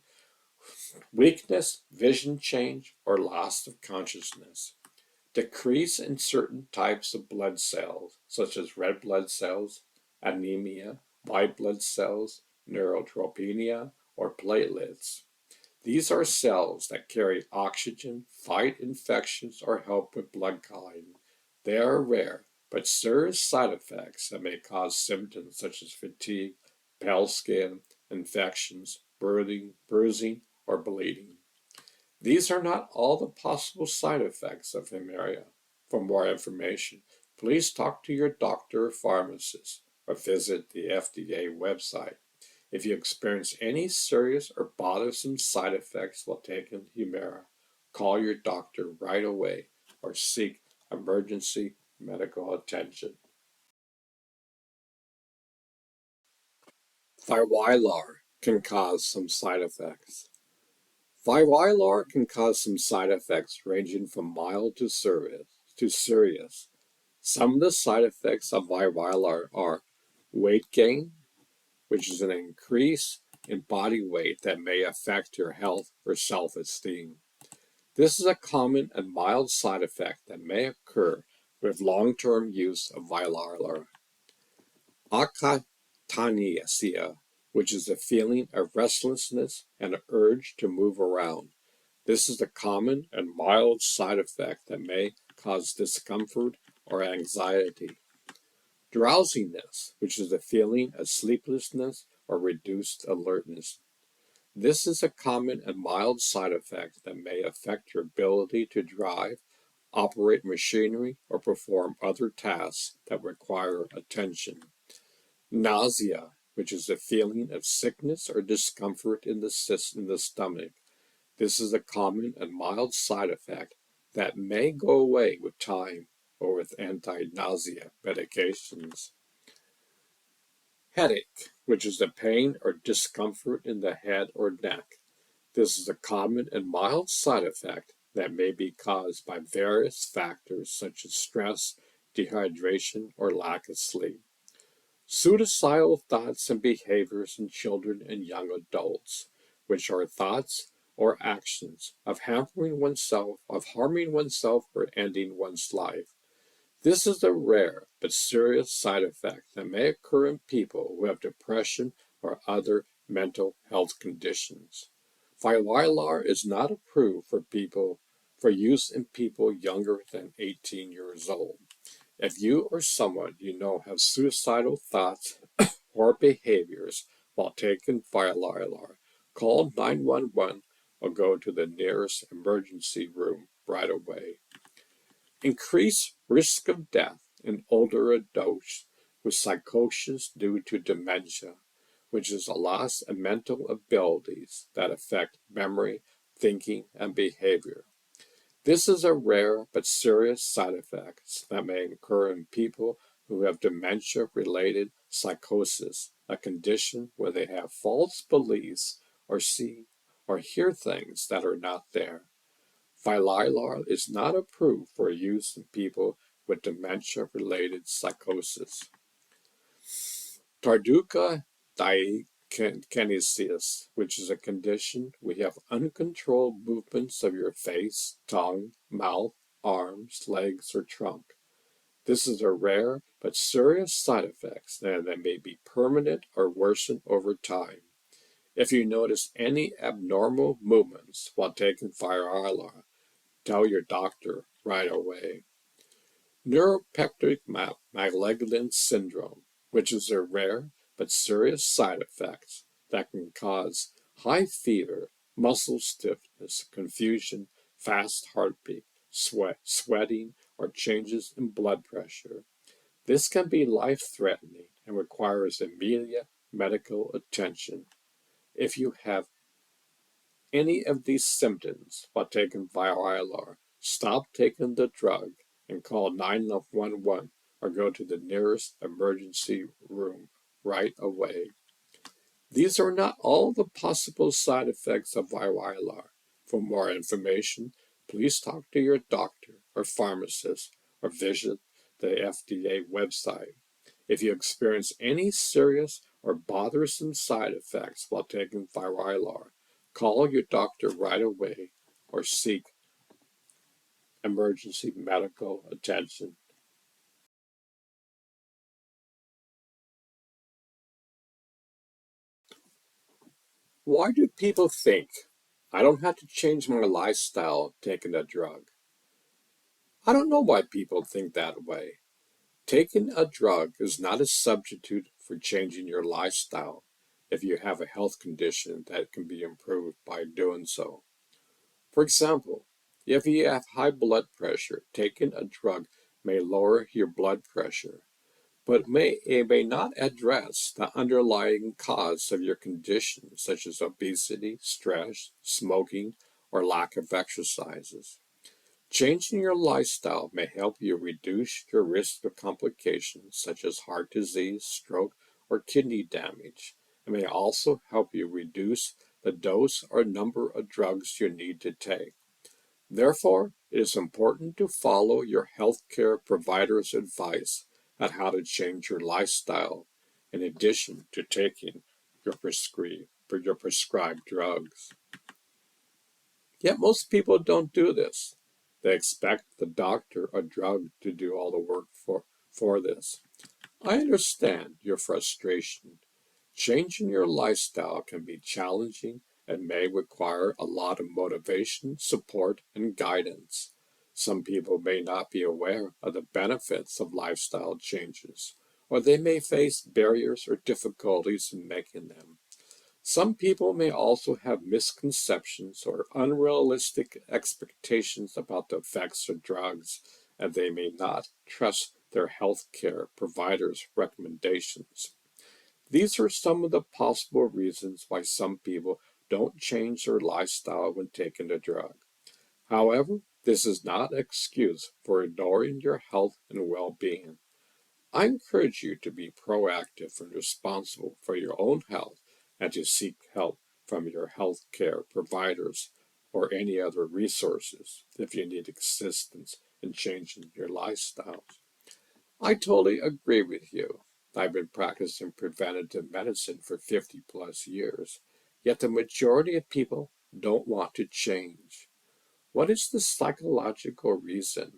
Speaker 1: weakness, vision change, or loss of consciousness. Decrease in certain types of blood cells, such as red blood cells, anemia, white blood cells, neutropenia, or platelets. These are cells that carry oxygen, fight infections, or help with blood clotting. They are rare, but serious side effects that may cause symptoms such as fatigue, pale skin, infections, bruising, or bleeding. These are not all the possible side effects of Humira. For more information, please talk to your doctor or pharmacist or visit the FDA website. If you experience any serious or bothersome side effects while taking Humira, call your doctor right away or seek emergency medical attention. Thyrolar can cause some side effects. Vylar can cause some side effects ranging from mild to serious. Some of the side effects of Vylar are weight gain, which is an increase in body weight that may affect your health or self-esteem. This is a common and mild side effect that may occur with long-term use of Vylar. Akathanasia, which is a feeling of restlessness and an urge to move around. This is a common and mild side effect that may cause discomfort or anxiety. Drowsiness, which is a feeling of sleeplessness or reduced alertness. This is a common and mild side effect that may affect your ability to drive, operate machinery, or perform other tasks that require attention. Nausea, which is a feeling of sickness or discomfort in the stomach. This is a common and mild side effect that may go away with time or with anti-nausea medications. Headache, which is the pain or discomfort in the head or neck. This is a common and mild side effect that may be caused by various factors such as stress, dehydration, or lack of sleep. Suicidal thoughts and behaviors in children and young adults, which are thoughts or actions of harming oneself, or ending one's life. This is a rare but serious side effect that may occur in people who have depression or other mental health conditions. Vylar is not approved for use in people younger than 18 years old. If you or someone you know have suicidal thoughts or behaviors while taking Vylar, call 911 or go to the nearest emergency room right away. Increased risk of death in older adults with psychosis due to dementia, which is a loss of mental abilities that affect memory, thinking, and behavior. This is a rare but serious side effect that may occur in people who have dementia-related psychosis, a condition where they have false beliefs or see or hear things that are not there. Vylar is not approved for use in people with dementia-related psychosis. Tardive dyskinesia, which is a condition where you have uncontrolled movements of your face, tongue, mouth, arms, legs, or trunk. This is a rare but serious side effect that may be permanent or worsen over time. If you notice any abnormal movements while taking Vylar, tell your doctor right away. Neuropathic Magellan syndrome, which is a rare but serious side effect that can cause high fever, muscle stiffness, confusion, fast heartbeat, sweating, or changes in blood pressure. This can be life-threatening and requires immediate medical attention. If you have any of these symptoms while taking Vylar, stop taking the drug and call 911 or go to the nearest emergency room right away. These are not all the possible side effects of Vylar. For more information, please talk to your doctor or pharmacist or visit the FDA website. If you experience any serious or bothersome side effects while taking Vylar, call your doctor right away or seek emergency medical attention. Why do people think I don't have to change my lifestyle taking a drug? I don't know why people think that way. Taking a drug is not a substitute for changing your lifestyle if you have a health condition that can be improved by doing so. For example, if you have high blood pressure, taking a drug may lower your blood pressure, but it may not address the underlying cause of your condition, such as obesity, stress, smoking, or lack of exercises. Changing your lifestyle may help you reduce your risk of complications such as heart disease, stroke, or kidney damage. It may also help you reduce the dose or number of drugs you need to take. Therefore, it is important to follow your healthcare provider's advice on how to change your lifestyle, in addition to taking your prescribed drugs. Yet most people don't do this. They expect the doctor or drug to do all the work for this. I understand your frustration. Changing your lifestyle can be challenging and may require a lot of motivation, support, and guidance. Some people may not be aware of the benefits of lifestyle changes, or they may face barriers or difficulties in making them. Some people may also have misconceptions or unrealistic expectations about the effects of drugs, and they may not trust their healthcare providers' recommendations. These are some of the possible reasons why some people don't change their lifestyle when taking a drug. However, this is not an excuse for ignoring your health and well-being. I encourage you to be proactive and responsible for your own health and to seek help from your health care providers or any other resources if you need assistance in changing your lifestyle. I totally agree with you. I've been practicing preventative medicine for 50 plus years, yet the majority of people don't want to change. What is the psychological reason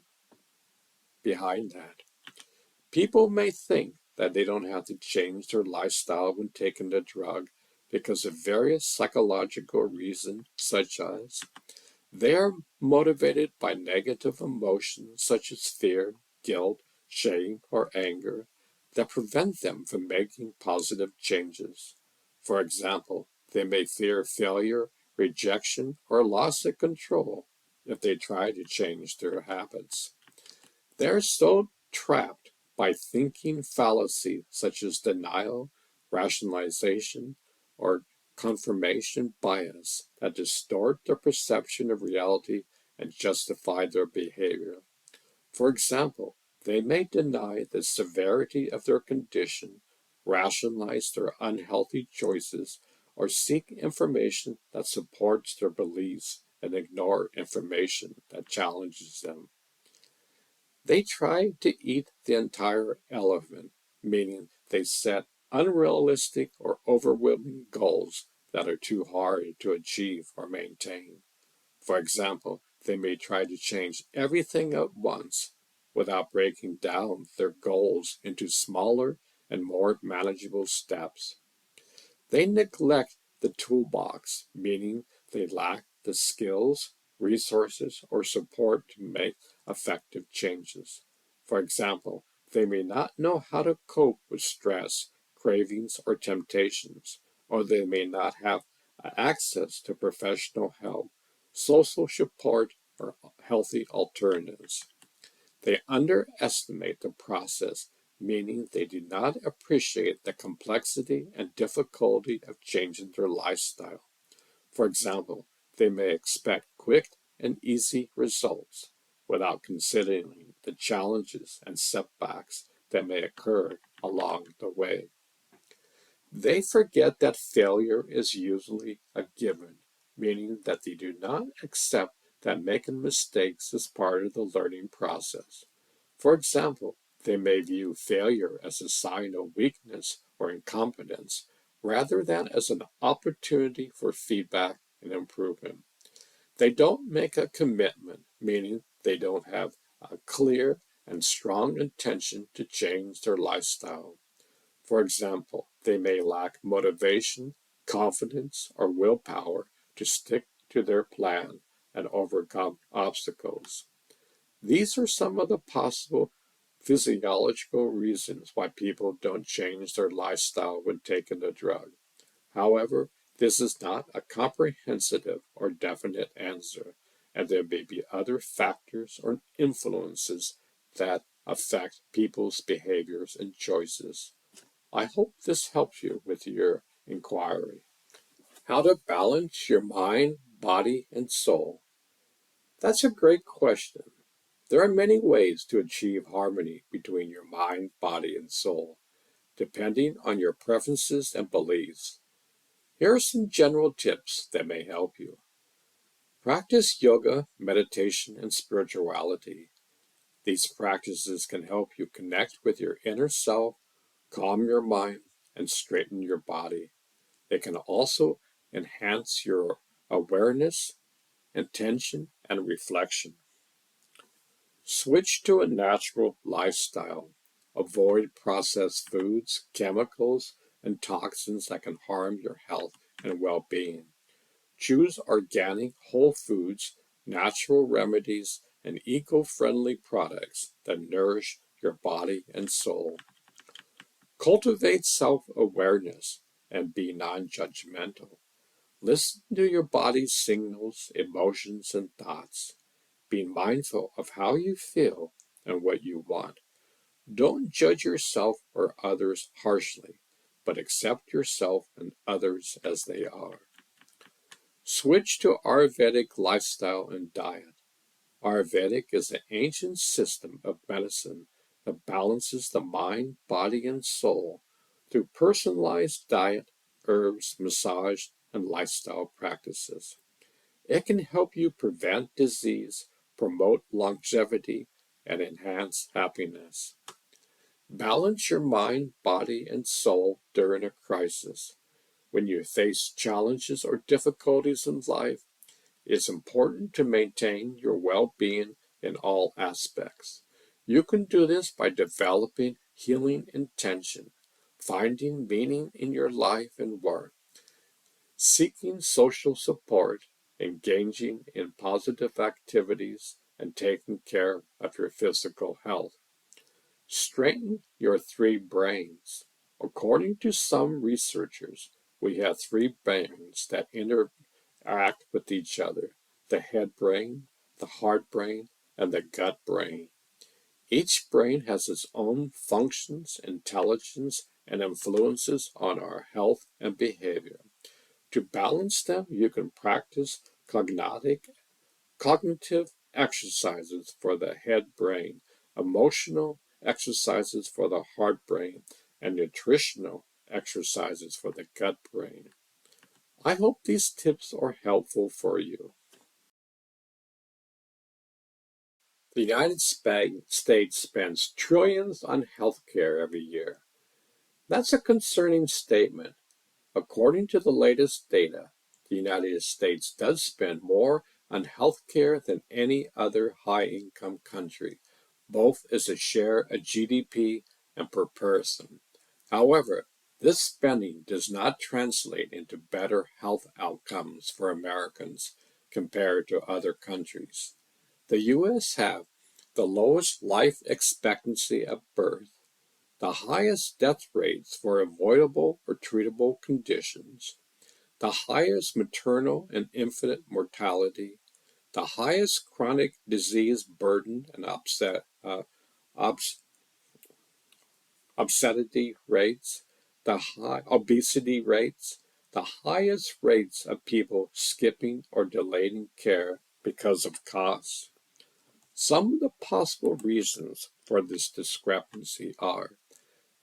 Speaker 1: behind that? People may think that they don't have to change their lifestyle when taking the drug because of various psychological reasons, such as they are motivated by negative emotions such as fear, guilt, shame, or anger that prevent them from making positive changes. For example, they may fear failure, rejection, or loss of control if they try to change their habits. They are so trapped by thinking fallacy such as denial, rationalization, or confirmation bias that distort their perception of reality and justify their behavior. For example, they may deny the severity of their condition, rationalize their unhealthy choices, or seek information that supports their beliefs and ignore information that challenges them. They try to eat the entire elephant, meaning they set unrealistic or overwhelming goals that are too hard to achieve or maintain. For example, they may try to change everything at once without breaking down their goals into smaller and more manageable steps. They neglect the toolbox, meaning they lack the skills, resources, or support to make effective changes. For example, they may not know how to cope with stress, cravings, or temptations, or they may not have access to professional help, social support, or healthy alternatives. They underestimate the process, meaning they do not appreciate the complexity and difficulty of changing their lifestyle. For example, they may expect quick and easy results without considering the challenges and setbacks that may occur along the way. They forget that failure is usually a given, meaning that they do not accept that making mistakes is part of the learning process. For example, they may view failure as a sign of weakness or incompetence rather than as an opportunity for feedback and improvement. They don't make a commitment, meaning they don't have a clear and strong intention to change their lifestyle. For example, they may lack motivation, confidence, or willpower to stick to their plan and overcome obstacles. These are some of the possible physiological reasons why people don't change their lifestyle when taking the drug. However, this is not a comprehensive or definite answer, and there may be other factors or influences that affect people's behaviors and choices. I hope this helps you with your inquiry. How to balance your mind, body, and soul? That's a great question. There are many ways to achieve harmony between your mind, body, and soul, depending on your preferences and beliefs. Here are some general tips that may help you. Practice yoga, meditation, and spirituality. These practices can help you connect with your inner self, calm your mind, and straighten your body. They can also enhance your awareness, intention, and reflection. Switch to a natural lifestyle. Avoid processed foods, chemicals, and toxins that can harm your health and well-being. Choose organic, whole foods, natural remedies, and eco-friendly products that nourish your body and soul. Cultivate self-awareness and be non-judgmental. Listen to your body's signals, emotions, and thoughts. Be mindful of how you feel and what you want. Don't judge yourself or others harshly, but accept yourself and others as they are. Switch to Ayurvedic lifestyle and diet. Ayurvedic is an ancient system of medicine that balances the mind, body, and soul through personalized diet, herbs, massage, and lifestyle practices. It can help you prevent disease, promote longevity, and enhance happiness. Balance your mind, body, and soul during a crisis. When you face challenges or difficulties in life, it is important to maintain your well-being in all aspects. You can do this by developing healing intention, finding meaning in your life and work, seeking social support, engaging in positive activities, and taking care of your physical health. Straighten your three brains. According to some researchers, we have three brains that interact with each other: the head brain, the heart brain, and the gut brain. Each brain has its own functions, intelligence, and influences on our health and behavior. To balance them, you can practice cognitive exercises for the head brain, emotional exercises for the heart brain, and nutritional exercises for the gut brain. I hope these tips are helpful for you. The United States spends trillions on healthcare every year. That's a concerning statement. According to the latest data, the United States does spend more on healthcare than any other high-income country, both as a share of GDP and per person. However, this spending does not translate into better health outcomes for Americans compared to other countries. The U.S. have the lowest life expectancy at birth, the highest death rates for avoidable or treatable conditions, the highest maternal and infant mortality, the highest chronic disease burden and obs- obesity rates, the high obesity rates, the highest rates of people skipping or delaying care because of costs. Some of the possible reasons for this discrepancy are: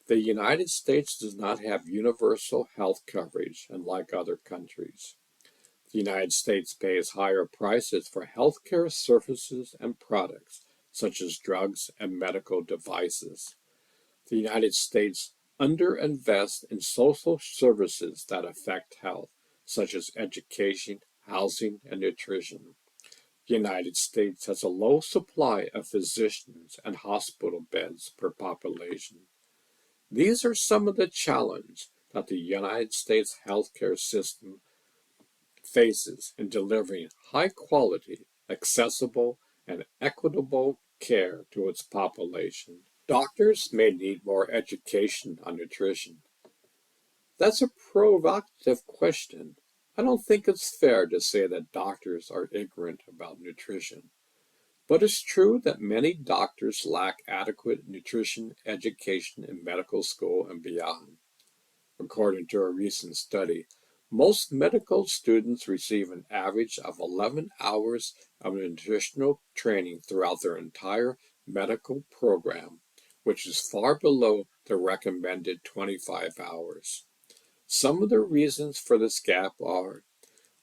Speaker 1: the United States does not have universal health coverage, unlike other countries. The United States pays higher prices for healthcare services and products, such as drugs and medical devices. The United States underinvests in social services that affect health, such as education, housing, and nutrition. The United States has a low supply of physicians and hospital beds per population. These are some of the challenges that the United States healthcare system faces in delivering high quality, accessible, and equitable care to its population. Doctors may need more education on nutrition. That's a provocative question. I don't think it's fair to say that doctors are ignorant about nutrition. But it's true that many doctors lack adequate nutrition education in medical school and beyond. According to a recent study, most medical students receive an average of 11 hours of nutritional training throughout their entire medical program, which is far below the recommended 25 hours. Some of the reasons for this gap are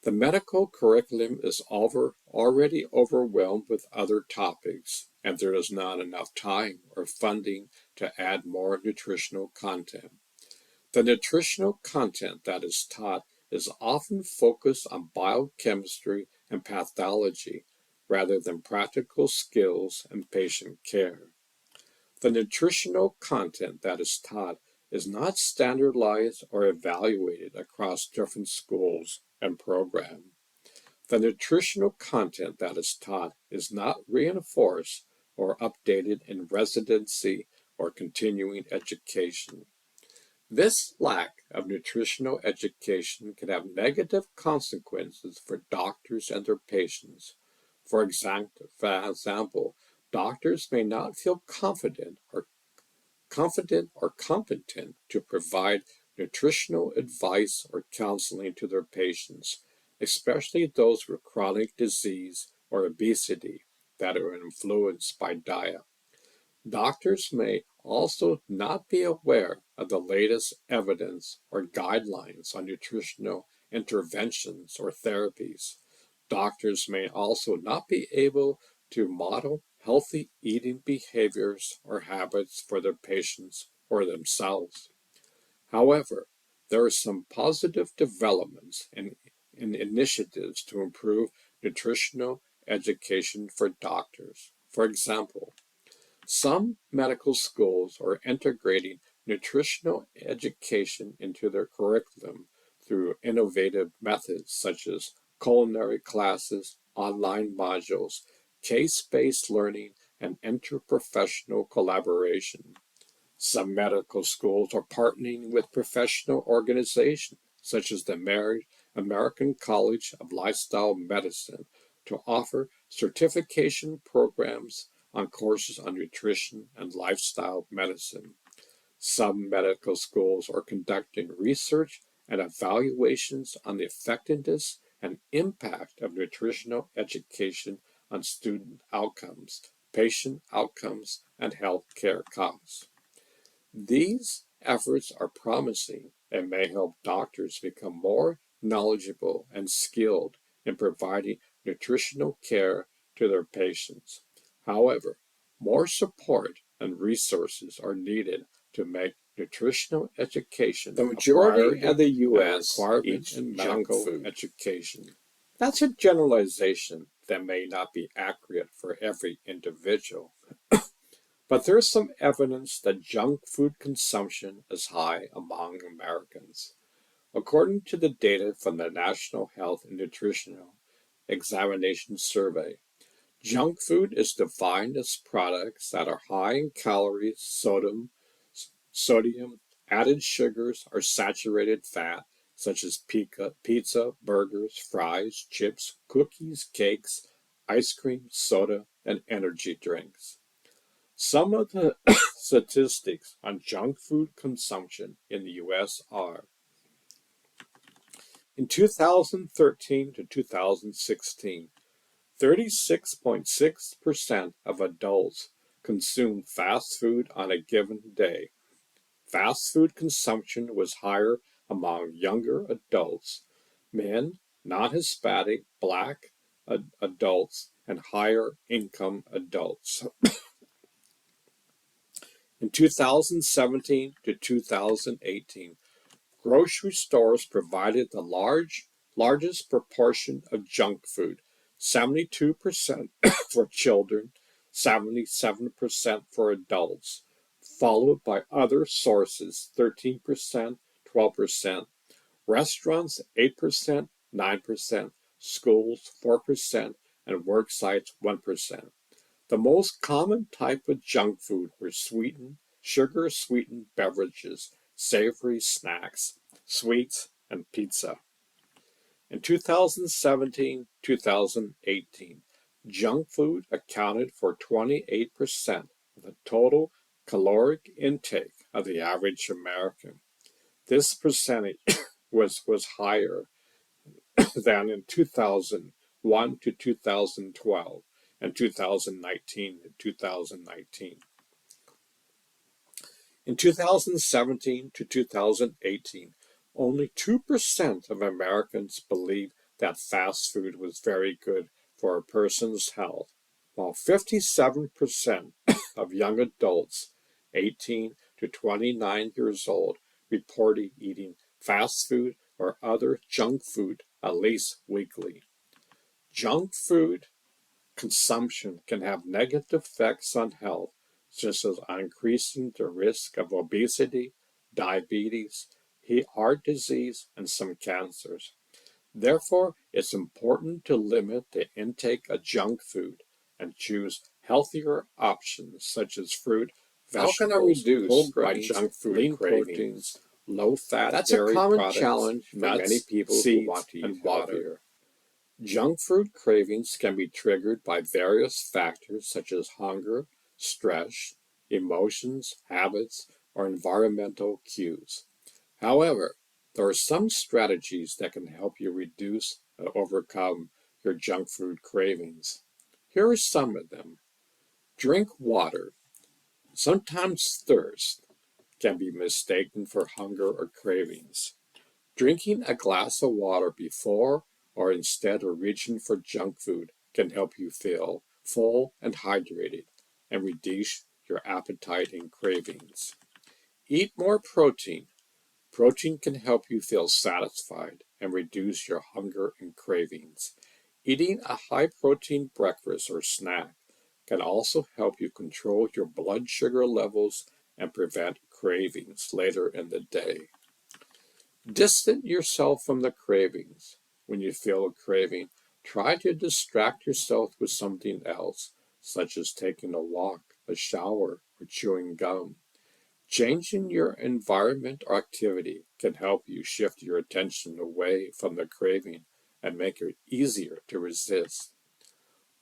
Speaker 1: the medical curriculum is already overwhelmed with other topics, and there is not enough time or funding to add more nutritional content. The nutritional content that is taught is often focused on biochemistry and pathology rather than practical skills and patient care. The nutritional content that is taught is not standardized or evaluated across different schools and programs. The nutritional content that is taught is not reinforced or updated in residency or continuing education. This lack of nutritional education can have negative consequences for doctors and their patients. For example, doctors may not feel confident or competent to provide nutritional advice or counseling to their patients, especially those with chronic disease or obesity that are influenced by diet. Doctors may also not be aware of the latest evidence or guidelines on nutritional interventions or therapies. Doctors may also not be able to model healthy eating behaviors or habits for their patients or themselves. However, there are some positive developments and initiatives to improve nutritional education for doctors. For example, some medical schools are integrating nutritional education into their curriculum through innovative methods such as culinary classes, online modules, case-based learning, and interprofessional collaboration. Some medical schools are partnering with professional organizations such as the American College of Lifestyle Medicine to offer certification programs on courses on nutrition and lifestyle medicine. Some medical schools are conducting research and evaluations on the effectiveness and impact of nutritional education on student outcomes, patient outcomes, and healthcare costs. These efforts are promising and may help doctors become more knowledgeable and skilled in providing nutritional care to their patients. However, more support and resources are needed to make nutritional education
Speaker 2: The majority
Speaker 1: of the U.S.
Speaker 2: eats
Speaker 1: in
Speaker 2: junk
Speaker 1: medical
Speaker 2: food.
Speaker 1: education. That's a generalization that may not be accurate for every individual. But there's some evidence that junk food consumption is high among Americans. According to the data from the National Health and Nutritional Examination Survey, junk food is defined as products that are high in calories, sodium, added sugars, or saturated fat, such as pizza, burgers, fries, chips, cookies, cakes, ice cream, soda, and energy drinks. Some of the statistics on junk food consumption in the U.S. are in 2013 to 2016, 36.6% of adults consumed fast food on a given day. Fast food consumption was higher among younger adults, men, non-Hispanic, Black adults, and higher income adults. In 2017 to 2018, grocery stores provided the largest proportion of junk food, 72% for children, 77% for adults, followed by other sources, 13%, 12%, restaurants, 8%, 9%, schools, 4%, and work sites, 1%. The most common type of junk food were sugar-sweetened beverages, savory snacks, sweets, and pizza. In 2017-2018, junk food accounted for 28% of the total caloric intake of the average American. This percentage was higher than in 2001 to 2012 and 2019 to 2019. In 2017 to 2018, Only 2% of Americans believe that fast food was very good for a person's health, while 57% of young adults 18 to 29 years old reported eating fast food or other junk food at least weekly. Junk food consumption can have negative effects on health, such as increasing the risk of obesity, diabetes, heart disease, and some cancers. Therefore, it's important to limit the intake of junk food and choose healthier options such as fruit,
Speaker 2: How can I
Speaker 1: vegetables, whole
Speaker 2: reduce my
Speaker 1: grains,
Speaker 2: junk food
Speaker 1: lean
Speaker 2: cravings?
Speaker 1: proteins, low-fat
Speaker 2: That's a
Speaker 1: dairy
Speaker 2: common
Speaker 1: products,
Speaker 2: challenge for many
Speaker 1: nuts,
Speaker 2: people who
Speaker 1: seeds,
Speaker 2: want to eat
Speaker 1: and water.
Speaker 2: healthier.
Speaker 1: Junk food cravings can be triggered by various factors such as hunger, stress, emotions, habits, or environmental cues. However, there are some strategies that can help you reduce and overcome your junk food cravings. Here are some of them. Drink water. Sometimes thirst can be mistaken for hunger or cravings. Drinking a glass of water before or instead of reaching for junk food can help you feel full and hydrated and reduce your appetite and cravings. Eat more protein. Protein can help you feel satisfied and reduce your hunger and cravings. Eating a high protein breakfast or snack can also help you control your blood sugar levels and prevent cravings later in the day. Distance yourself from the cravings. When you feel a craving, try to distract yourself with something else, such as taking a walk, a shower, or chewing gum. Changing your environment or activity can help you shift your attention away from the craving and make it easier to resist.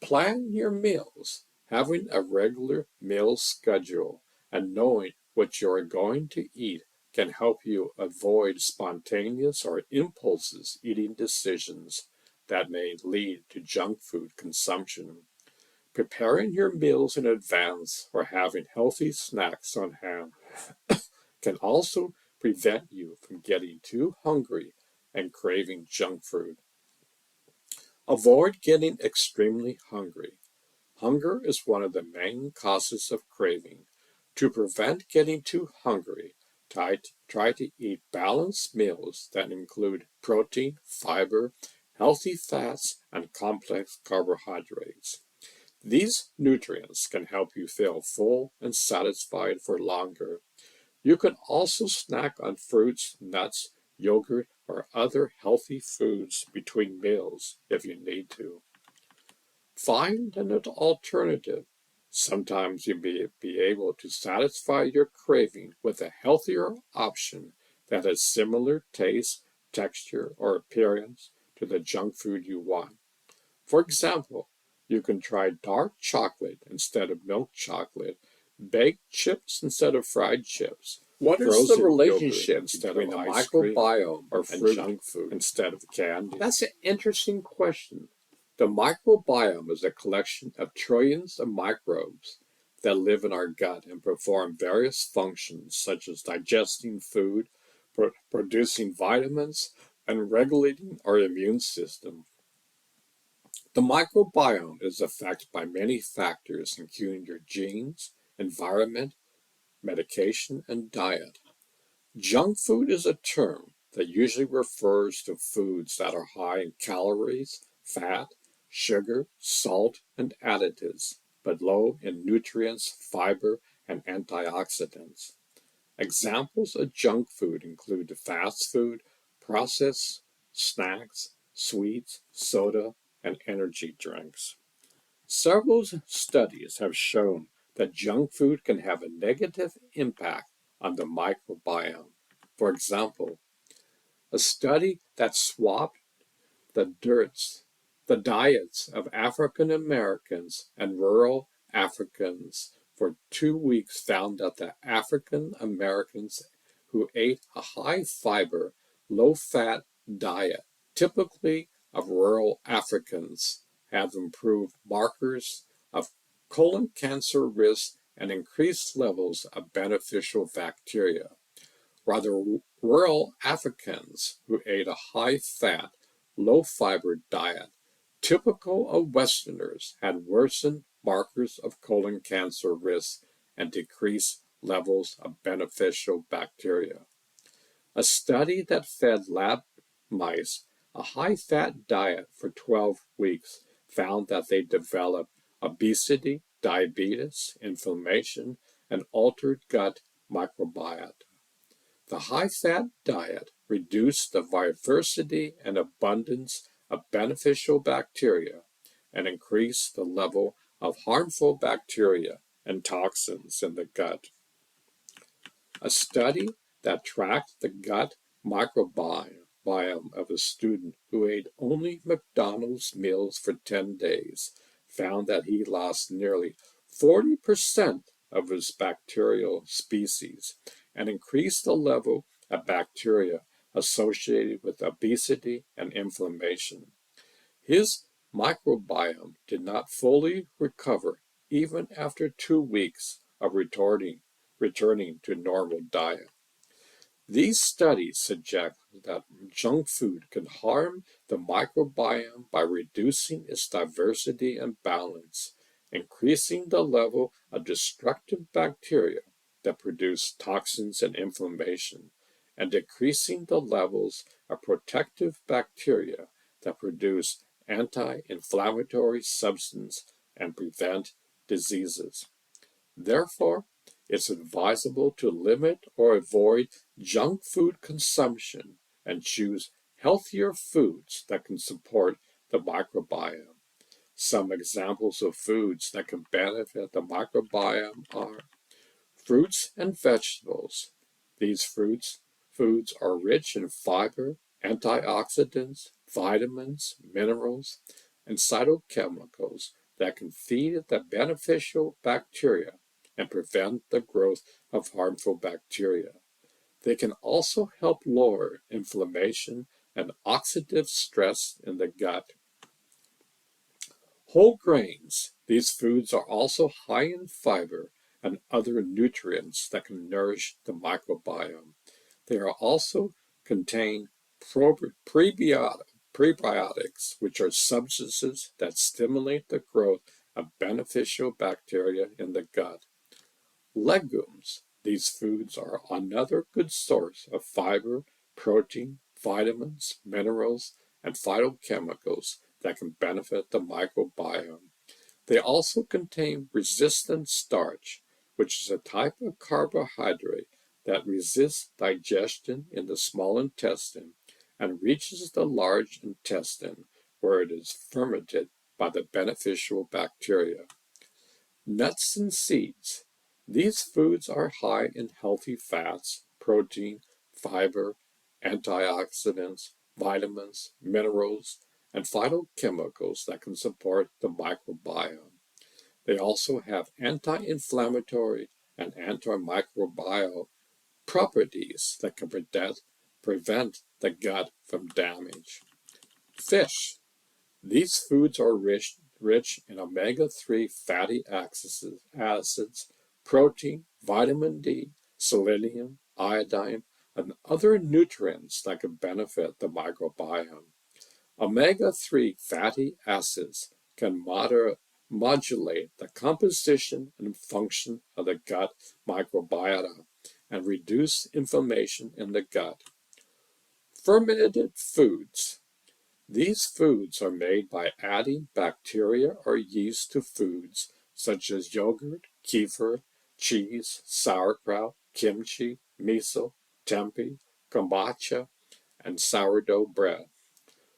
Speaker 1: Plan your meals. Having a regular meal schedule and knowing what you are going to eat can help you avoid spontaneous or impulsive eating decisions that may lead to junk food consumption. Preparing your meals in advance or having healthy snacks on hand can also prevent you from getting too hungry and craving junk food. Avoid getting extremely hungry. Hunger is one of the main causes of craving. To prevent getting too hungry, try to eat balanced meals that include protein, fiber, healthy fats, and complex carbohydrates. These nutrients can help you feel full and satisfied for longer. You can also snack on fruits, nuts, yogurt, or other healthy foods between meals if you need to. Find an alternative. Sometimes you'll be able to satisfy your craving with a healthier option that has similar taste, texture, or appearance to the junk food you want. For example, you can try dark chocolate instead of milk chocolate, baked chips instead of fried chips,
Speaker 2: What is the
Speaker 1: frozen yogurt
Speaker 2: relationship
Speaker 1: instead
Speaker 2: between
Speaker 1: of
Speaker 2: the
Speaker 1: ice cream,
Speaker 2: microbiome
Speaker 1: or
Speaker 2: and
Speaker 1: fruit
Speaker 2: junk food?
Speaker 1: instead of candy?
Speaker 2: That's an interesting question.
Speaker 1: The microbiome is a collection of trillions of microbes that live in our gut and perform various functions such as digesting food, producing vitamins, and regulating our immune system. The microbiome is affected by many factors, including your genes, environment, medication, and diet. Junk food is a term that usually refers to foods that are high in calories, fat, sugar, salt, and additives, but low in nutrients, fiber, and antioxidants. Examples of junk food include fast food, processed snacks, sweets, soda, and energy drinks. Several studies have shown that junk food can have a negative impact on the microbiome. For example, a study that swapped the dirts, the diets of African Americans and rural Africans for 2 weeks found that the African Americans who ate a high fiber, low fat diet, typically of rural Africans, have improved markers of colon cancer risk and increased levels of beneficial bacteria. Rather, rural Africans who ate a high-fat, low-fiber diet, typical of Westerners, had worsened markers of colon cancer risk and decreased levels of beneficial bacteria. A study that fed lab mice a high-fat diet for 12 weeks found that they developed obesity, diabetes, inflammation, and altered gut microbiota. The high-fat diet reduced the diversity and abundance of beneficial bacteria and increased the level of harmful bacteria and toxins in the gut. A study that tracked the gut microbiome of a student who ate only McDonald's meals for 10 days found that he lost nearly 40% of his bacterial species and increased the level of bacteria associated with obesity and inflammation. His microbiome did not fully recover even after 2 weeks of returning to normal diet. These studies suggest that junk food can harm the microbiome by reducing its diversity and balance, increasing the level of destructive bacteria that produce toxins and inflammation, and decreasing the levels of protective bacteria that produce anti-inflammatory substance and prevent diseases. Therefore, it's advisable to limit or avoid junk food consumption and choose healthier foods that can support the microbiome. Some examples of foods that can benefit the microbiome are fruits and vegetables. These foods are rich in fiber, antioxidants, vitamins, minerals, and phytochemicals that can feed the beneficial bacteria and prevent the growth of harmful bacteria. They can also help lower inflammation and oxidative stress in the gut. Whole grains. These foods are also high in fiber and other nutrients that can nourish the microbiome. They are also contain prebiotics, which are substances that stimulate the growth of beneficial bacteria in the gut. Legumes. These foods are another good source of fiber, protein, vitamins, minerals, and phytochemicals that can benefit the microbiome. They also contain resistant starch, which is a type of carbohydrate that resists digestion in the small intestine and reaches the large intestine, where it is fermented by the beneficial bacteria. Nuts and seeds. These foods are high in healthy fats, protein, fiber, antioxidants, vitamins, minerals, and phytochemicals that can support the microbiome. They also have anti-inflammatory and antimicrobial properties that can prevent the gut from damage. Fish. These foods are rich in omega-3 fatty acids, protein, vitamin D, selenium, iodine, and other nutrients that can benefit the microbiome. Omega-3 fatty acids can modulate the composition and function of the gut microbiota and reduce inflammation in the gut. Fermented foods. These foods are made by adding bacteria or yeast to foods such as yogurt, kefir, cheese, sauerkraut, kimchi, miso, tempeh, kombucha, and sourdough bread.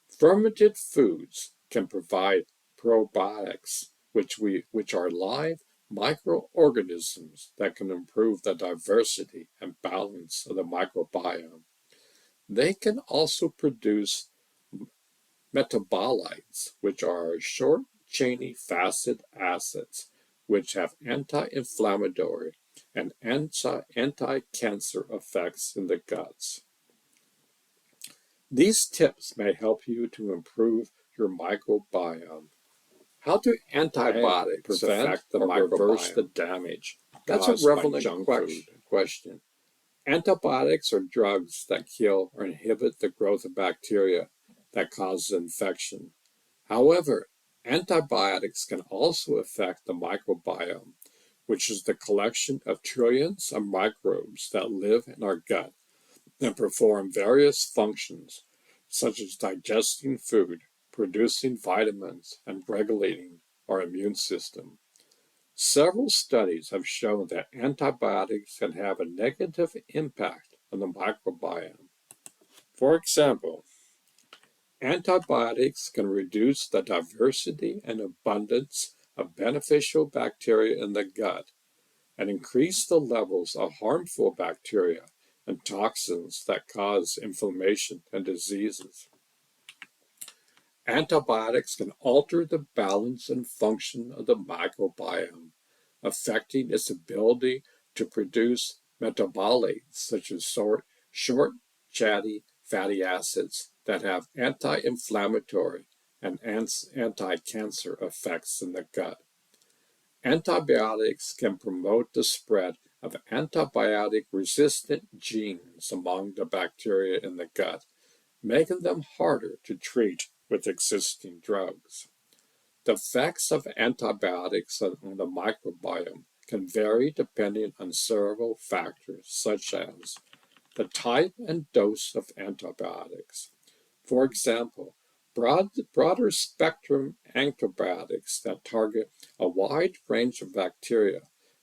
Speaker 1: Fermented foods can provide probiotics, which are live microorganisms that can improve the diversity and balance of the microbiome. They can also produce metabolites, which are short chain fatty acids, which have anti-inflammatory and anti-cancer effects in the guts. These tips may help you to improve your microbiome. How do antibiotics affect the microbiome? Reverse the damage? That's a relevant question. Antibiotics are drugs that kill or inhibit the growth of bacteria that causes infection. However, antibiotics can also affect the microbiome, which is the collection of trillions of microbes that live in our gut and perform various functions, such as digesting food, producing vitamins, and regulating our immune system. Several studies have shown that antibiotics can have a negative impact on the microbiome. For example, antibiotics can reduce the diversity and abundance of beneficial bacteria in the gut and increase the levels of harmful bacteria and toxins that cause inflammation and diseases. Antibiotics can alter the balance and function of the microbiome, affecting its ability to produce metabolites such as short chatty fatty acids that have anti-inflammatory and anti-cancer effects in the gut. Antibiotics can promote the spread of antibiotic-resistant genes among the bacteria in the gut, making them harder to treat with existing drugs. The effects of antibiotics on the microbiome can vary depending on several factors, such as the type and dose of antibiotics. For example, broader spectrum antibiotics that target a wide range of bacteria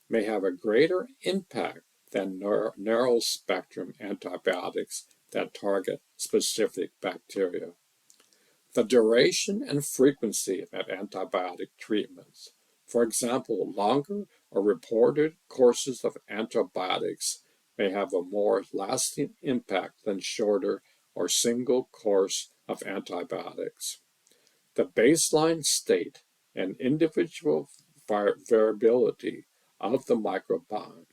Speaker 1: may have a greater impact than narrow spectrum antibiotics that target specific bacteria. The duration and frequency of antibiotic treatments. For example, longer or reported courses of antibiotics may have a more lasting impact than shorter or single course of antibiotics. The baseline state and individual variability of the microbiome.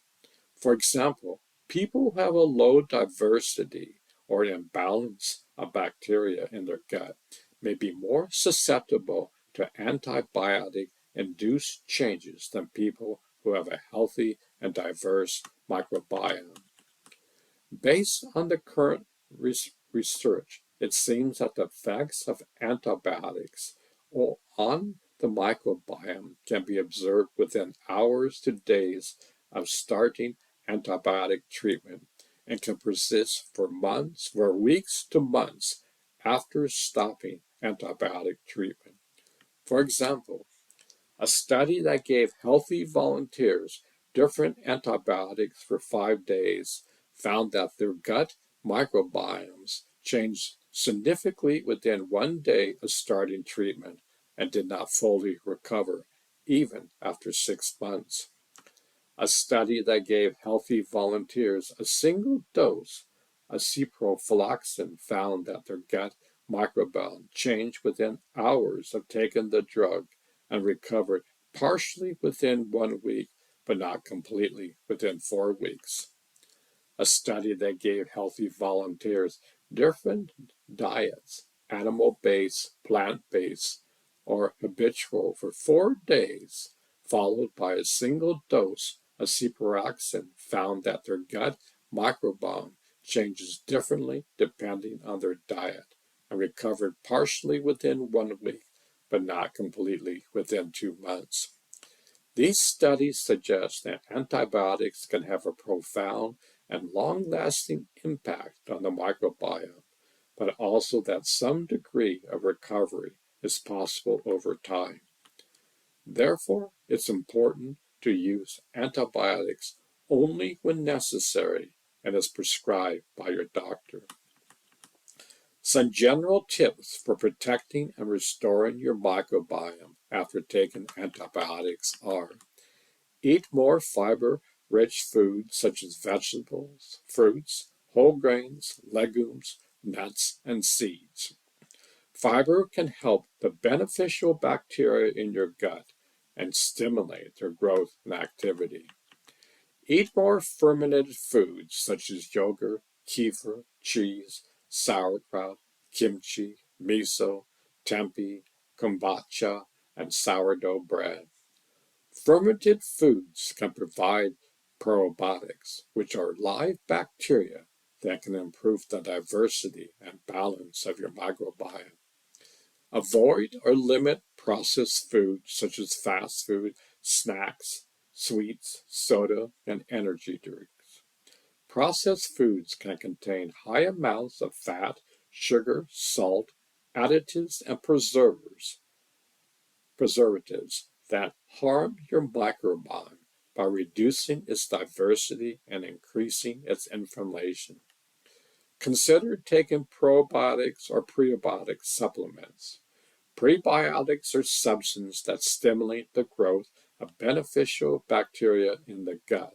Speaker 1: For example, people who have a low diversity or imbalance of bacteria in their gut may be more susceptible to antibiotic-induced changes than people who have a healthy and diverse microbiome. Based on the current research, it seems that the effects of antibiotics on the microbiome can be observed within hours to days of starting antibiotic treatment and can persist for weeks to months after stopping antibiotic treatment. For example, a study that gave healthy volunteers different antibiotics for 5 days found that their gut microbiomes changed significantly within 1 day of starting treatment and did not fully recover, even after 6 months. A study that gave healthy volunteers a single dose of ciprofloxacin found that their gut microbiome changed within hours of taking the drug and recovered partially within 1 week, but not completely within 4 weeks. A study that gave healthy volunteers different diets, animal-based, plant-based, or habitual for 4 days, followed by a single dose of ciprofloxacin, found that their gut microbiome changes differently depending on their diet and recovered partially within 1 week, but not completely within 2 months. These studies suggest that antibiotics can have a profound and long-lasting impact on the microbiome, but also that some degree of recovery is possible over time. Therefore, it's important to use antibiotics only when necessary and as prescribed by your doctor. Some general tips for protecting and restoring your microbiome after taking antibiotics are: eat more fiber-rich foods such as vegetables, fruits, whole grains, legumes, nuts, and seeds. Fiber can help the beneficial bacteria in your gut and stimulate their growth and activity. Eat more fermented foods such as yogurt, kefir, cheese, sauerkraut, kimchi, miso, tempeh, kombucha, and sourdough bread. Fermented foods can provide Probiotics, which are live bacteria that can improve the diversity and balance of your microbiome. Avoid or limit processed food such as fast food, snacks, sweets, soda, and energy drinks. Processed foods can contain high amounts of fat, sugar, salt, additives, and preservatives that harm your microbiome by reducing its diversity and increasing its inflammation. Consider taking probiotics or prebiotic supplements. Prebiotics are substances that stimulate the growth of beneficial bacteria in the gut.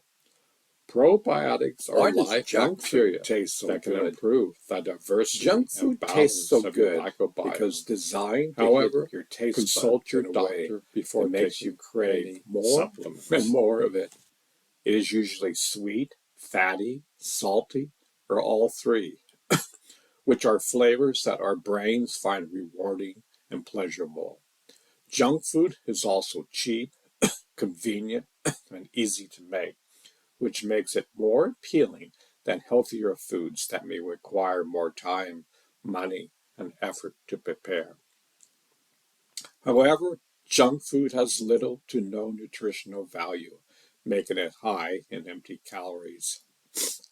Speaker 1: Probiotics are live bacteria that can improve the diversity and balance of your microbiome.
Speaker 2: Because designed to
Speaker 1: However,
Speaker 2: hit your taste
Speaker 1: consult
Speaker 2: buds
Speaker 1: your
Speaker 2: in a way
Speaker 1: doctor before
Speaker 2: that makes
Speaker 1: taking
Speaker 2: you crave
Speaker 1: any
Speaker 2: more
Speaker 1: supplements.
Speaker 2: and more of it. It is usually sweet, fatty, salty, or all three, which are flavors that our brains find rewarding and pleasurable. Junk food is also cheap, convenient, and easy to make, which makes it more appealing than healthier foods that may require more time, money, and effort to prepare. However, junk food has little to no nutritional value, making it high in empty calories.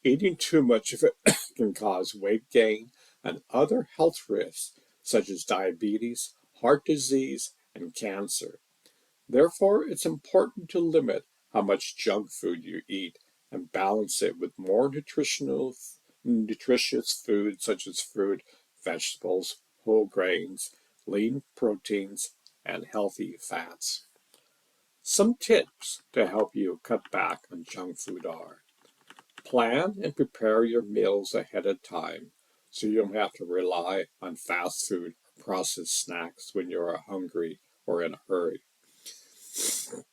Speaker 2: Eating too much of it can cause weight gain and other health risks such as diabetes, heart disease, and cancer. Therefore, it's important to limit how much junk food you eat and balance it with more nutritious foods such as fruit, vegetables, whole grains, lean proteins, and healthy fats. Some tips to help you cut back on junk food are: plan and prepare your meals ahead of time so you don't have to rely on fast food or processed snacks when you're hungry or in a hurry.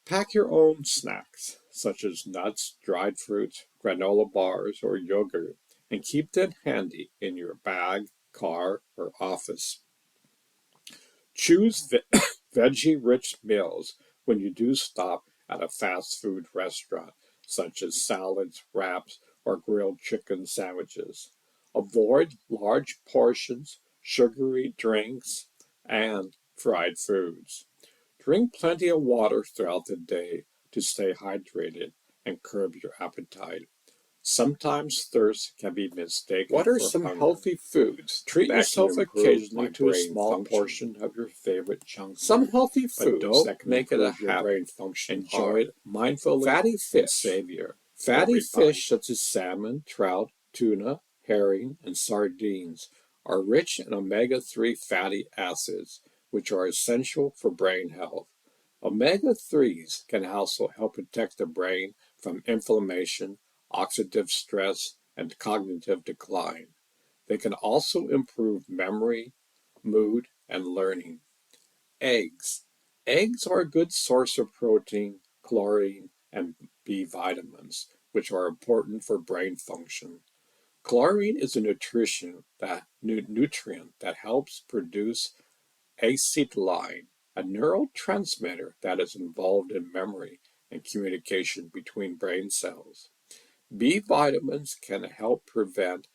Speaker 2: Pack your own snacks, such as nuts, dried fruits, granola bars, or yogurt, and keep them handy in your bag, car, or office. Choose veggie-rich meals when you do stop at a fast food restaurant, such as salads, wraps, or grilled chicken sandwiches. Avoid large portions, sugary drinks, and fried foods. Drink plenty of water throughout the day to stay hydrated and curb your appetite. Sometimes thirst can be mistaken What are
Speaker 1: for
Speaker 2: some
Speaker 1: hunger.
Speaker 2: healthy foods
Speaker 1: Treat
Speaker 2: that
Speaker 1: yourself
Speaker 2: can improve
Speaker 1: occasionally
Speaker 2: my
Speaker 1: to a
Speaker 2: brain
Speaker 1: small
Speaker 2: function?
Speaker 1: portion of your favorite junk
Speaker 2: Some
Speaker 1: food,
Speaker 2: healthy
Speaker 1: but
Speaker 2: foods
Speaker 1: don't
Speaker 2: that can
Speaker 1: make it a
Speaker 2: improve your
Speaker 1: habit.
Speaker 2: brain function
Speaker 1: Enjoy
Speaker 2: are
Speaker 1: it mindfully
Speaker 2: fatty
Speaker 1: and
Speaker 2: fish.
Speaker 1: savor
Speaker 2: Fatty
Speaker 1: every
Speaker 2: fish
Speaker 1: bite. Such as salmon, trout, tuna, herring, and sardines are rich in omega-3 fatty acids, which are essential for brain health. Omega-3s can also help protect the brain from inflammation, oxidative stress, and cognitive decline. They can also improve memory, mood, and learning. Eggs. Eggs are a good source of protein, chlorine, and B vitamins, which are important for brain function. Chlorine is a nutrient that helps produce acetylcholine, a neurotransmitter that is involved in memory and communication between brain cells. B vitamins can help prevent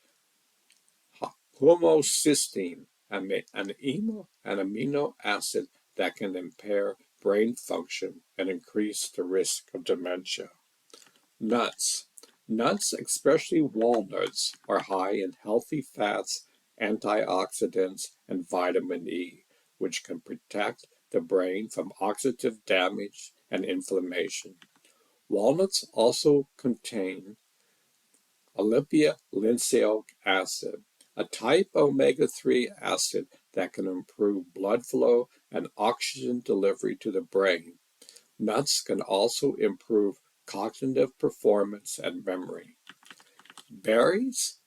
Speaker 1: homocysteine, an amino acid that can impair brain function and increase the risk of dementia. Nuts. Nuts, especially walnuts, are high in healthy fats, antioxidants, and vitamin E, which can protect the brain from oxidative damage and inflammation. Walnuts also contain alpha-linolenic acid, a type of omega-3 acid that can improve blood flow and oxygen delivery to the brain. Nuts can also improve cognitive performance and memory. Berries,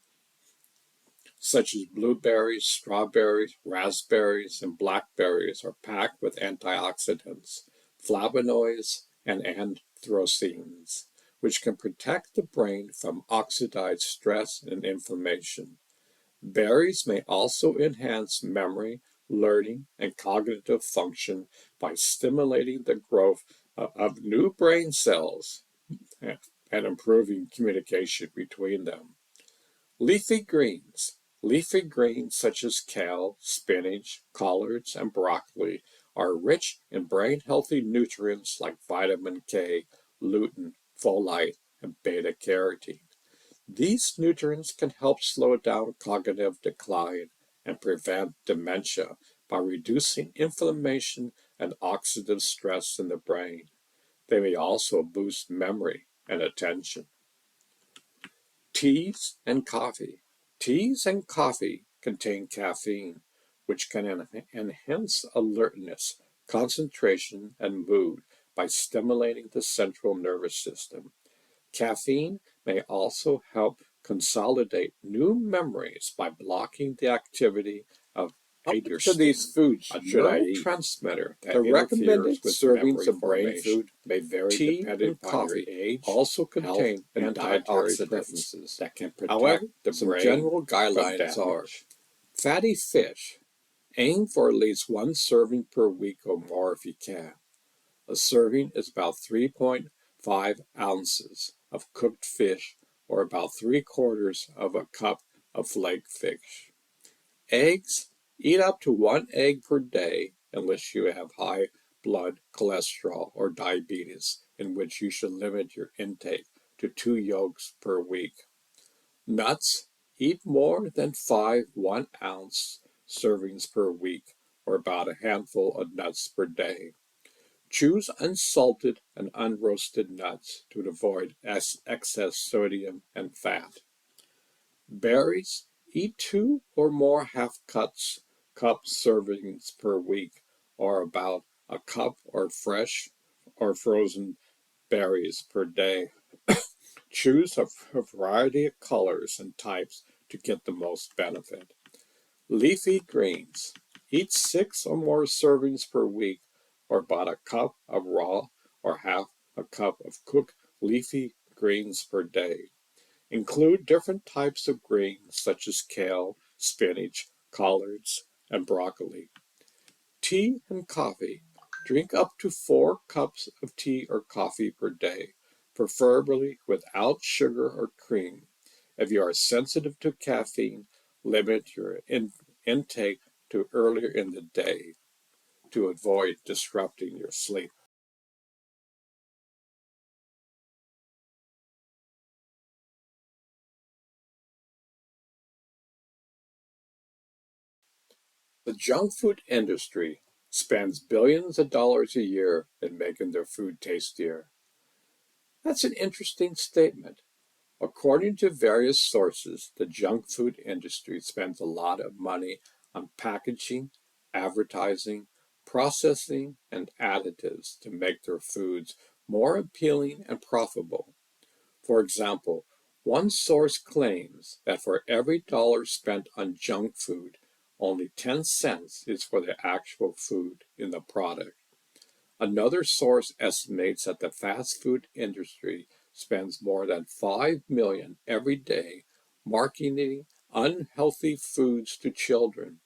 Speaker 1: such as blueberries, strawberries, raspberries, and blackberries, are packed with antioxidants, flavonoids, and anthocyanins, which can protect the brain from oxidized stress and inflammation. Berries may also enhance memory, learning, and cognitive function by stimulating the growth of new brain cells.
Speaker 2: and improving communication between them. Leafy greens. Leafy greens such as kale, spinach, collards, and broccoli are rich in brain-healthy nutrients like vitamin K, lutein, folate, and beta-carotene. These nutrients can help slow down cognitive decline and prevent dementia by reducing inflammation and oxidative stress in the brain. They may also boost memory and attention. Teas and coffee. Teas and coffee contain caffeine, which can enhance alertness, concentration, and mood by stimulating the central nervous system. Caffeine may also help consolidate new memories by blocking the activity of
Speaker 1: How much of these
Speaker 2: aldosterone,
Speaker 1: foods
Speaker 2: a
Speaker 1: should I eat?
Speaker 2: neurotransmitter that
Speaker 1: The
Speaker 2: interferes
Speaker 1: recommended
Speaker 2: with
Speaker 1: servings
Speaker 2: memory
Speaker 1: of brain
Speaker 2: formation.
Speaker 1: food may vary
Speaker 2: Tea
Speaker 1: depending
Speaker 2: and
Speaker 1: upon your
Speaker 2: coffee
Speaker 1: age,
Speaker 2: also
Speaker 1: health,
Speaker 2: contain
Speaker 1: and dietary
Speaker 2: antioxidants
Speaker 1: preferences.
Speaker 2: that can protect
Speaker 1: However,
Speaker 2: the
Speaker 1: some
Speaker 2: brain
Speaker 1: general
Speaker 2: from
Speaker 1: guidelines are
Speaker 2: damage. Fatty fish. Aim for at least one serving per week or more if you can. A serving is about 3.5 ounces of cooked fish or about 3/4 of a cup of flake fish. Eggs. Eat up to one egg per day unless you have high blood cholesterol or diabetes, in which you should limit your intake to 2 yolks per week. Nuts. Eat more than 5 1-ounce servings per week, or about a handful of nuts per day. Choose unsalted and unroasted nuts to avoid excess sodium and fat. Berries. Eat 2 or more half cup servings per week, or about a cup or fresh or frozen berries per day. Choose a variety of colors and types to get the most benefit. Leafy greens. Eat 6 or more servings per week, or about a cup of raw or half a cup of cooked leafy greens per day. Include different types of greens such as kale, spinach, collards, and broccoli. Tea and coffee. Drink up to 4 cups of tea or coffee per day, preferably without sugar or cream. If you are sensitive to caffeine, limit your intake to earlier in the day to avoid disrupting your sleep. The junk food industry spends billions of dollars a year in making their food tastier. That's an interesting statement. According to various sources, the junk food industry spends a lot of money on packaging, advertising, processing, and additives to make their foods more appealing and profitable. For example, one source claims that for every dollar spent on junk food, only 10 cents is for the actual food in the product. Another source estimates that the fast food industry spends more than 5 million every day marketing unhealthy foods to children.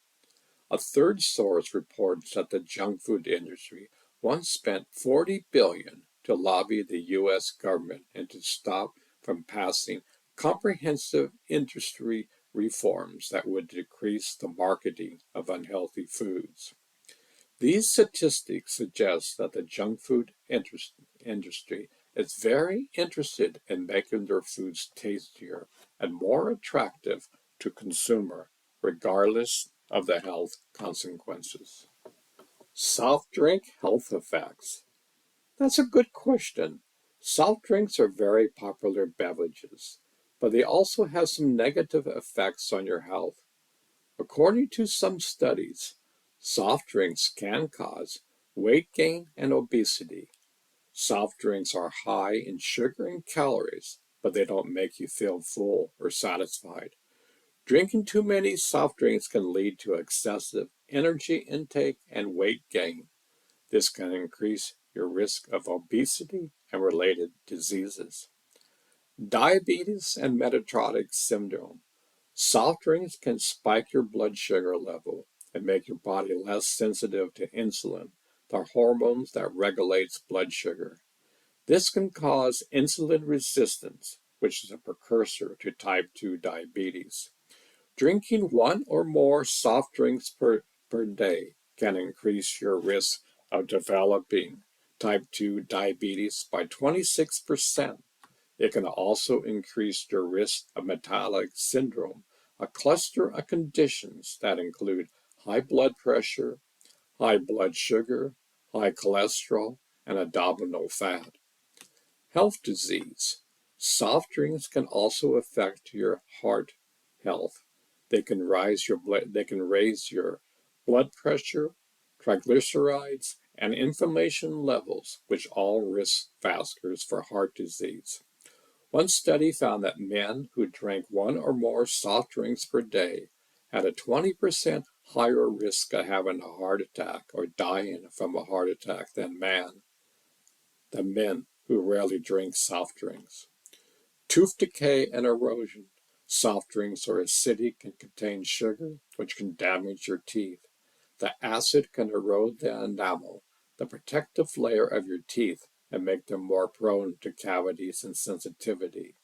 Speaker 2: A third source reports that the junk food industry once spent 40 billion to lobby the US government and to stop from passing comprehensive industry reforms that would decrease the marketing of unhealthy foods. These statistics suggest that the junk food industry is very interested in making their foods tastier and more attractive to consumer, regardless of the health consequences. Soft drink health effects. That's a good question. Soft drinks are very popular beverages, but they also have some negative effects on your health. According to some studies, soft drinks can cause weight gain and obesity. Soft drinks are high in sugar and calories, but they don't make you feel full or satisfied. Drinking too many soft drinks can lead to excessive energy intake and weight gain. This can increase your risk of obesity and related diseases. Diabetes and metabolic syndrome. Soft drinks can spike your blood sugar level and make your body less sensitive to insulin, the hormones that regulates blood sugar. This can cause insulin resistance, which is a precursor to type 2 diabetes. Drinking one or more soft drinks per day can increase your risk of developing type 2 diabetes by 26%. It can also increase your risk of metabolic syndrome, a cluster of conditions that include high blood pressure, high blood sugar, high cholesterol, and abdominal fat. Health disease. Soft drinks can also affect your heart health. They can raise your blood pressure, triglycerides, and inflammation levels, which all risk factors for heart disease. One study found that men who drank one or more soft drinks per day had a 20% higher risk of having a heart attack or dying from a heart attack than men who rarely drink soft drinks. Tooth decay and erosion. Soft drinks are acidic and contain sugar, which can damage your teeth. The acid can erode the enamel, the protective layer of your teeth, and make them more prone to cavities and sensitivity.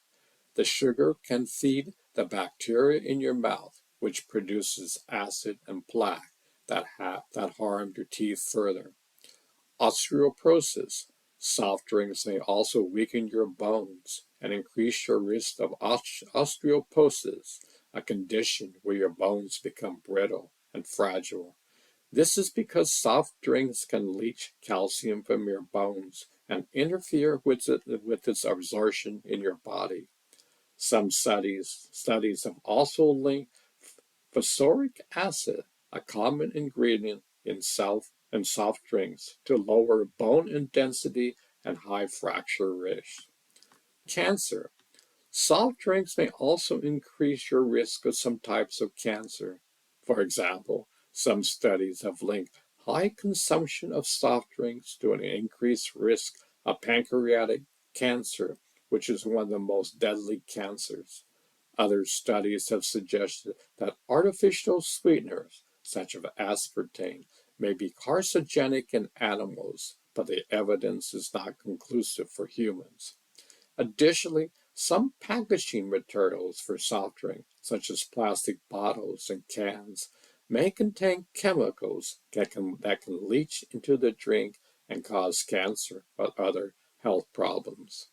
Speaker 2: The sugar can feed the bacteria in your mouth, which produces acid and plaque that harm your teeth further. Osteoporosis. Soft drinks may also weaken your bones and increase your risk of osteoporosis, a condition where your bones become brittle and fragile. This is because soft drinks can leach calcium from your bones and interfere with its absorption in your body. Some studies have also linked phosphoric acid, a common ingredient in soft drinks, to lower bone density and high fracture risk. Cancer. Soft drinks may also increase your risk of some types of cancer. For example, some studies have linked high consumption of soft drinks to an increased risk of pancreatic cancer, which is one of the most deadly cancers. Other studies have suggested that artificial sweeteners, such as aspartame, may be carcinogenic in animals, but the evidence is not conclusive for humans. Additionally, some packaging materials for soft drinks, such as plastic bottles and cans, may contain chemicals that can leach into the drink and cause cancer or other health problems.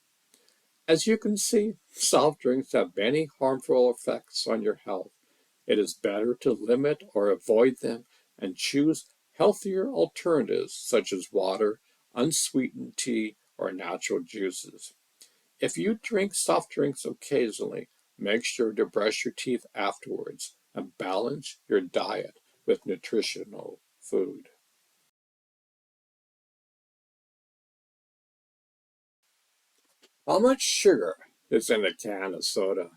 Speaker 2: As you can see, soft drinks have many harmful effects on your health. It is better to limit or avoid them and choose healthier alternatives such as water, unsweetened tea, or natural juices. If you drink soft drinks occasionally, make sure to brush your teeth afterwards and balance your diet with nutritional food. How much sugar is in a can of soda?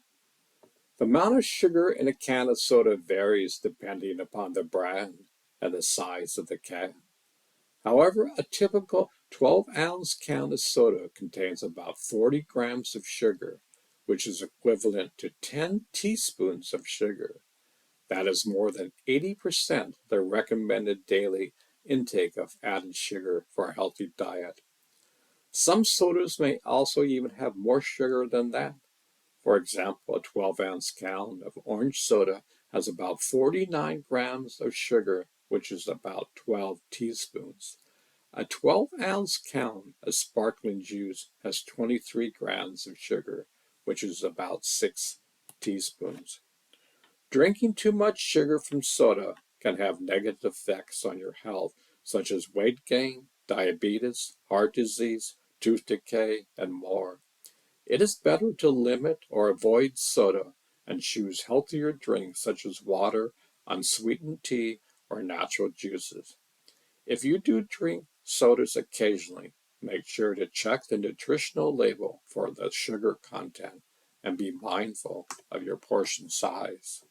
Speaker 2: The amount of sugar in a can of soda varies depending upon the brand and the size of the can. However, a typical 12-ounce can of soda contains about 40 grams of sugar, which is equivalent to 10 teaspoons of sugar. That is more than 80% the recommended daily intake of added sugar for a healthy diet. Some sodas may also even have more sugar than that. For example, a 12-ounce can of orange soda has about 49 grams of sugar, which is about 12 teaspoons. A 12-ounce can of sparkling juice has 23 grams of sugar, which is about 6 teaspoons. Drinking too much sugar from soda can have negative effects on your health, such as weight gain, diabetes, heart disease, tooth decay, and more. It is better to limit or avoid soda and choose healthier drinks such as water, unsweetened tea, or natural juices. If you do drink sodas occasionally, make sure to check the nutritional label for the sugar content and be mindful of your portion size.